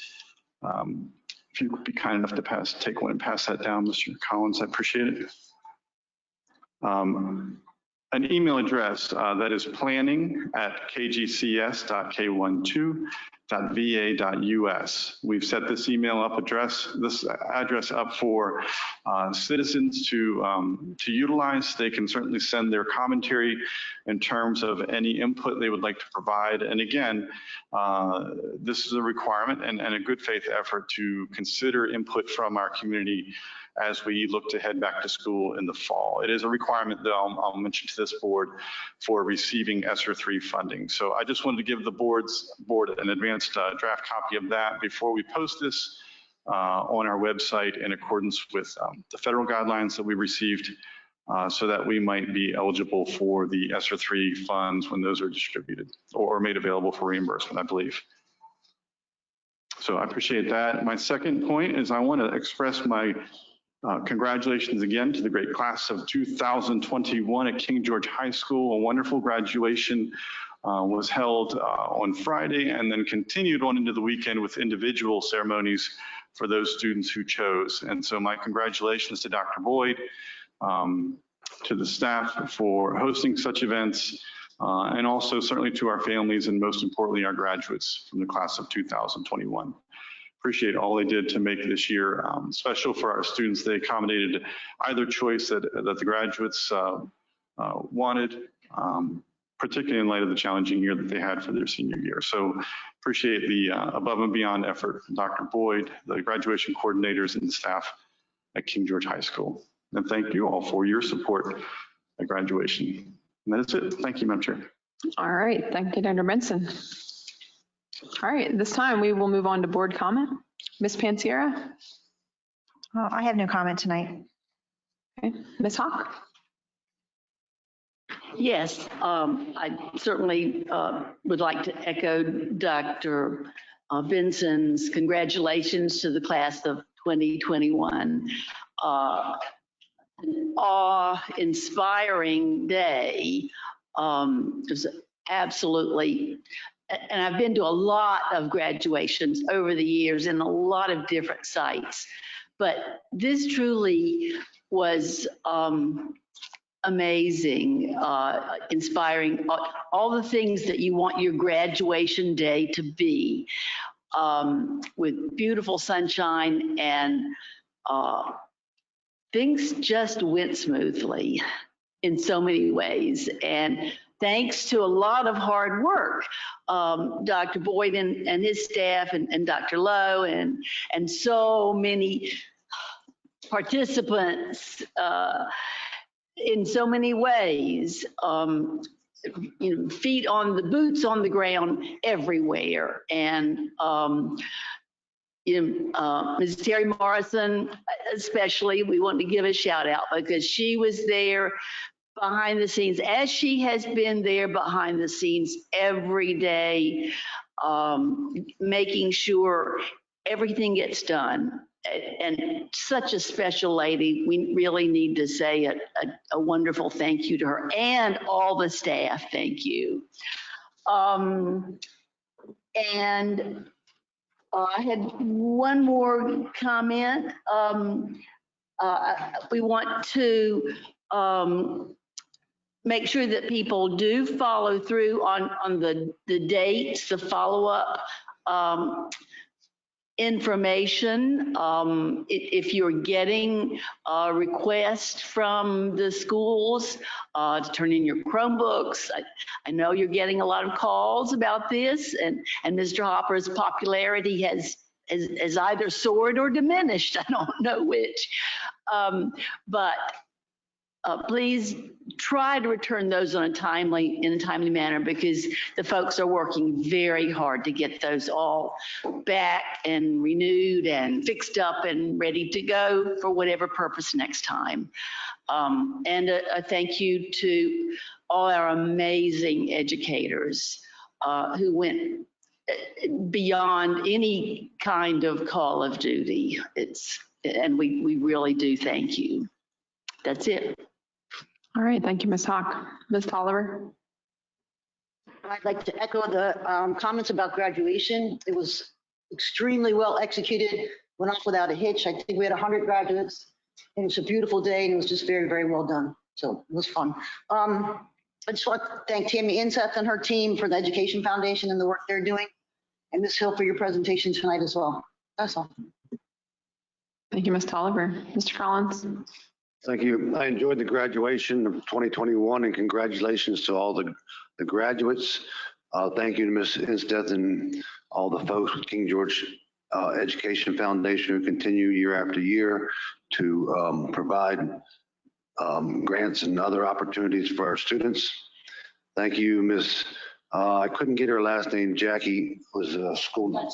If you would be kind enough to take one and pass that down, Mr. Collins, I appreciate it. An email address that is planning@kgcs.k12.va.us. We've set this this address up for citizens to utilize. They can certainly send their commentary in terms of any input they would like to provide. And again, this is a requirement and a good faith effort to consider input from our community as we look to head back to school in the fall. It is a requirement that I'll mention to this board for receiving ESSER 3 funding. So I just wanted to give the board an advanced draft copy of that before we post this on our website in accordance with the federal guidelines that we received so that we might be eligible for the ESSER 3 funds when those are distributed or made available for reimbursement, I believe. So I appreciate that. My second point is I want to express my congratulations again to the great class of 2021 at King George High School. A wonderful graduation was held on Friday and then continued on into the weekend with individual ceremonies for those students who chose. And so my congratulations to Dr. Boyd, to the staff for hosting such events, and also certainly to our families and most importantly, our graduates from the class of 2021. Appreciate all they did to make this year special for our students. They accommodated either choice that the graduates wanted, particularly in light of the challenging year that they had for their senior year. So appreciate the above and beyond effort from Dr. Boyd, the graduation coordinators and the staff at King George High School. And thank you all for your support at graduation. And that's it. Thank you, Madam Chair. All right, thank you, Dr. Benson. All right, this time we will move on to board comment. Ms. Pansiera? I have no comment tonight. Okay, Ms. Hawk? Yes, I certainly would like to echo Dr. Benson's congratulations to the class of 2021. Awe-inspiring day. It was absolutely, and I've been to a lot of graduations over the years in a lot of different sites, but this truly was amazing, inspiring, all the things that you want your graduation day to be. with beautiful sunshine, and things just went smoothly in so many ways. And thanks to a lot of hard work, Dr. Boyd and his staff, and Dr. Lowe, and so many participants in so many ways, feet on the boots on the ground everywhere. And Ms. Terry Morrison, especially, we want to give a shout out because she was there behind the scenes, as she has been there behind the scenes every day, making sure everything gets done. And such a special lady. We really need to say a wonderful thank you to her and all the staff. Thank you. And I had one more comment. We want to make sure that people do follow through on the dates, the follow-up information. If you're getting a request from the schools to turn in your Chromebooks, I know you're getting a lot of calls about this, and Mr. Hopper's popularity has either soared or diminished. I don't know which, but please try to return those in a timely manner, because the folks are working very hard to get those all back and renewed and fixed up and ready to go for whatever purpose next time. And a thank you to all our amazing educators who went beyond any kind of call of duty. And we really do thank you. That's it. All right, thank you, Ms. Hawk. Ms. Tolliver? I'd like to echo the comments about graduation. It was extremely well executed, went off without a hitch. I think we had 100 graduates, and it was a beautiful day, and it was just very, very well done. So it was fun. I just want to thank Tammy Inseth and her team for the Education Foundation and the work they're doing, and Ms. Hill for your presentation tonight as well. That's all. Thank you, Ms. Tolliver. Mr. Collins? Thank you. I enjoyed the graduation of 2021, and congratulations to all the graduates. Thank you to Ms. Instead and all the folks with King George Education Foundation who continue year after year to provide grants and other opportunities for our students. Thank you, Ms. I couldn't get her last name. Jackie was a school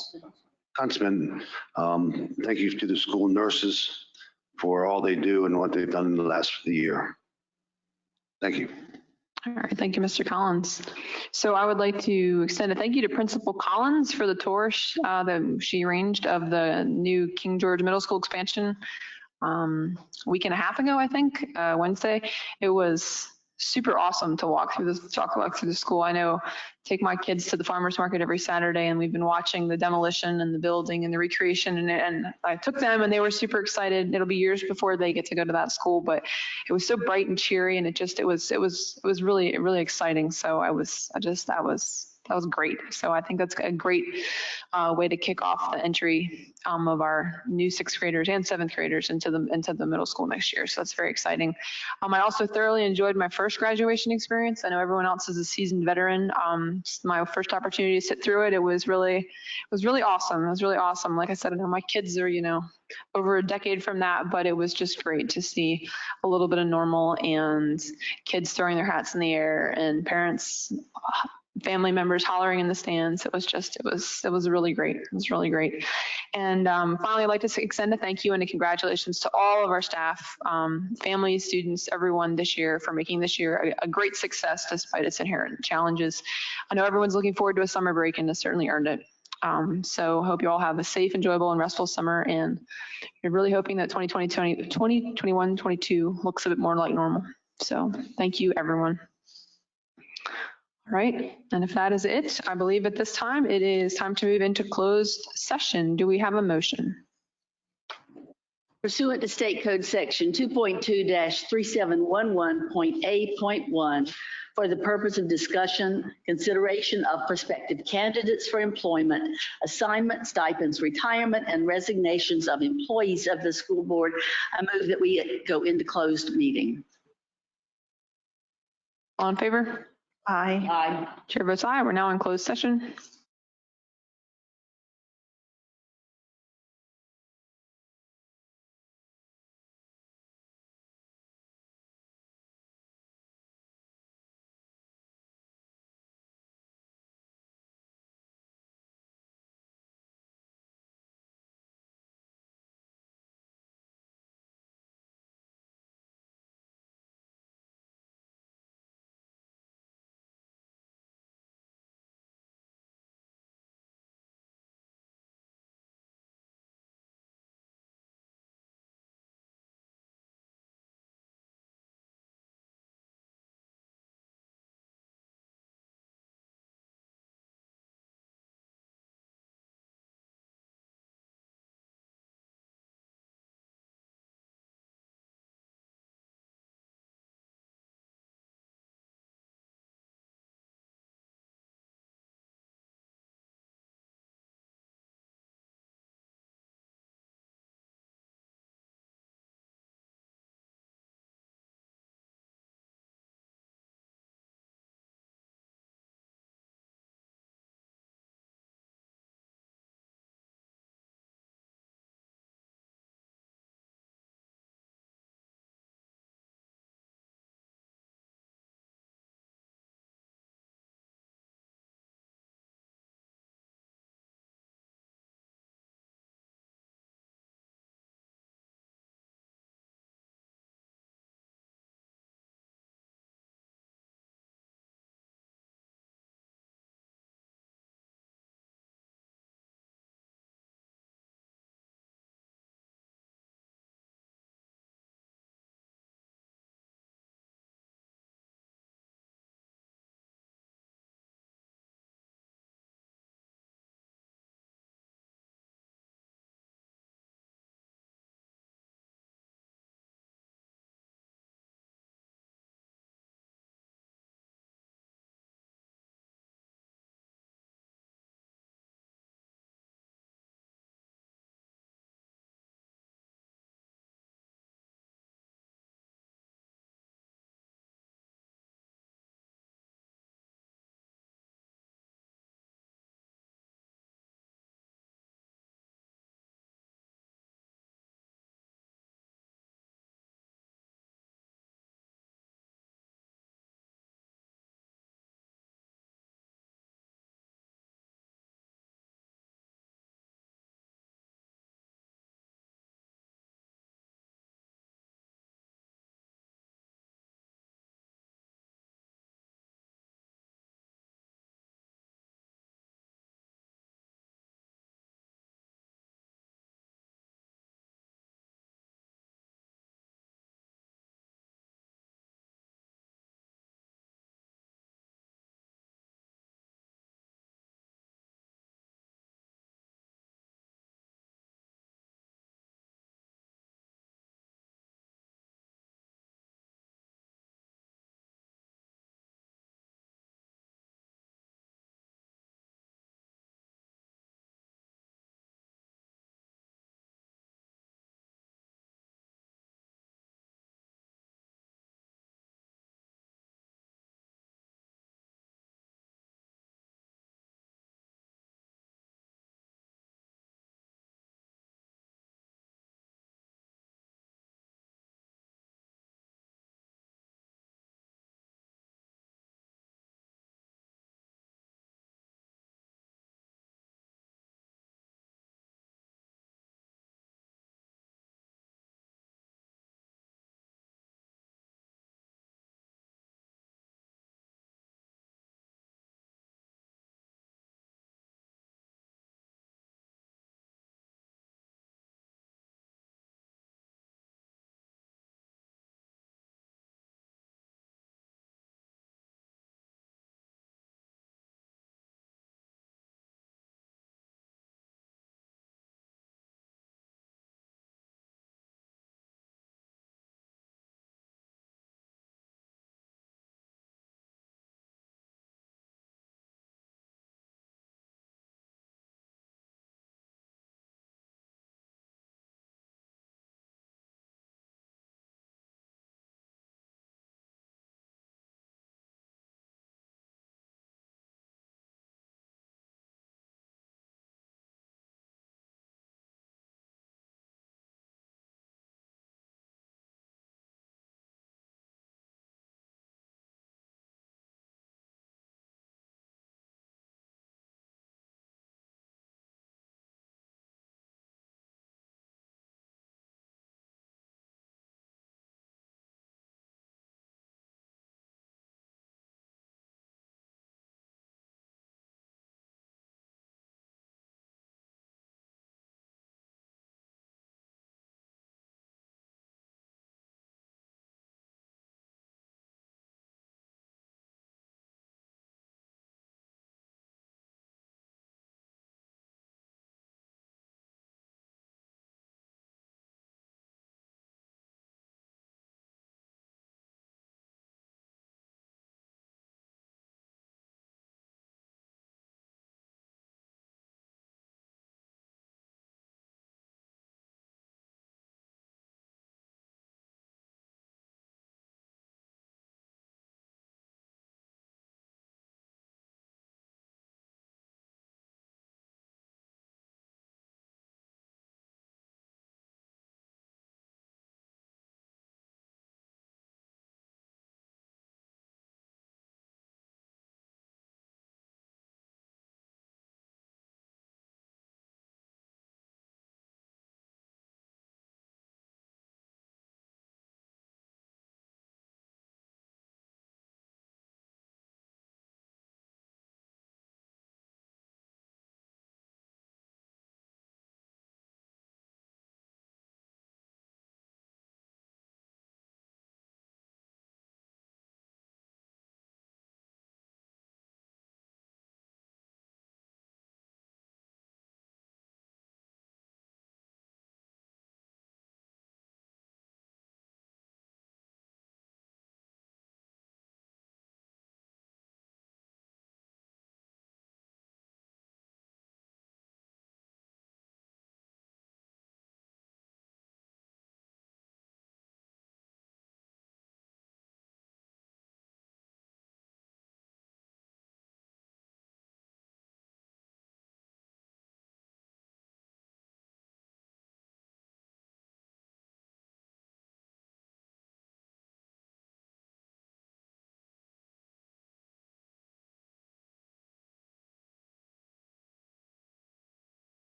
Huntsman. Thank you to the school nurses for all they do and what they've done in the last year. Thank you. All right, thank you, Mr. Collins. So I would like to extend a thank you to Principal Collins for the tour that she arranged of the new King George Middle School expansion a week and a half ago, I think, Wednesday. It was super awesome to walk through the school. I know, take my kids to the farmers market every Saturday, and we've been watching the demolition and the building and the recreation, and I took them and they were super excited. It'll be years before they get to go to that school, but it was so bright and cheery, and it was really, really exciting. So that was great. So I think that's a great way to kick off the entry of our new 6th graders and 7th graders into the middle school next year. So that's very exciting. I also thoroughly enjoyed my first graduation experience. I know everyone else is a seasoned veteran. My first opportunity to sit through it, it was really awesome. It was really awesome. Like I said, I know my kids are, over a decade from that, but it was just great to see a little bit of normal and kids throwing their hats in the air and parents, family members hollering in the stands. It was really great. It was really great. And finally, I'd like to extend a thank you and a congratulations to all of our staff, families, students, everyone this year for making this year a great success despite its inherent challenges. I know everyone's looking forward to a summer break and has certainly earned it. So hope you all have a safe, enjoyable, and restful summer. And you're really hoping that 2021, 22 looks a bit more like normal. So thank you, everyone. All right, and if that is it, I believe at this time it is time to move into closed session. Do we have a motion? Pursuant to State Code Section 2.2-3711.A.1, for the purpose of discussion, consideration of prospective candidates for employment, assignment, stipends, retirement, and resignations of employees of the school board. I move that we go into closed meeting. All in favor? Aye. Aye. Chair votes aye. We're now in closed session.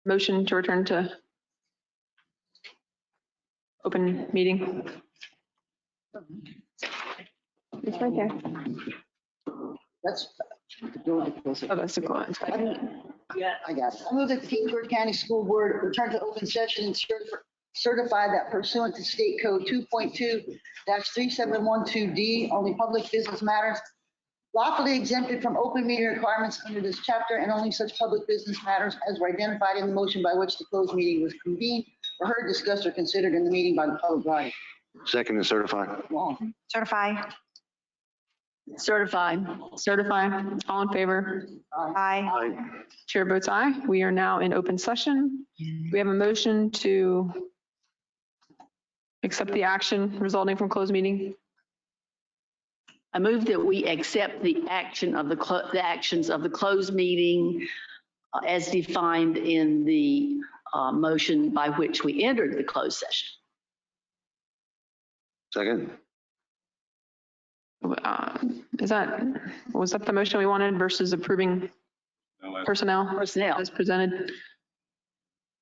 motion to return to open meeting? It's right there. That's. Oh, that's the close. I got it. I move that the King George County School Board return to open session and certify that pursuant to State Code 2.2-3712D, only public business matters lawfully exempted from open meeting requirements under this chapter, and only such public business matters as were identified in the motion by which the closed meeting was convened or heard, discussed, or considered in the meeting by the public body. Second and certify. Long. Certify. Certify. Certify. All in favor? Aye. Aye. Chair votes aye. We are now in open session. We have a motion to accept the action resulting from closed meeting. I move that we accept the action of the actions of the closed meeting as defined in the motion by which we entered the closed session. Second. Was that the motion we wanted versus approving personnel Personnel. as presented?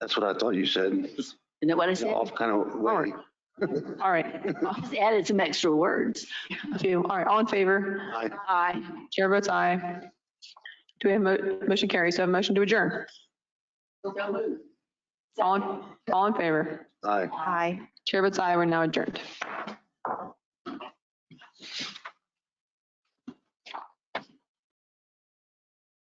That's what I thought you said. Isn't that what I said? Off kind of way. All right. Just added some extra words. A few. All right. All in favor? Aye. Aye. Chair votes aye. Do we have motion carries? So a motion to adjourn. All in favor? Aye. Aye. Chair votes aye. We're now adjourned.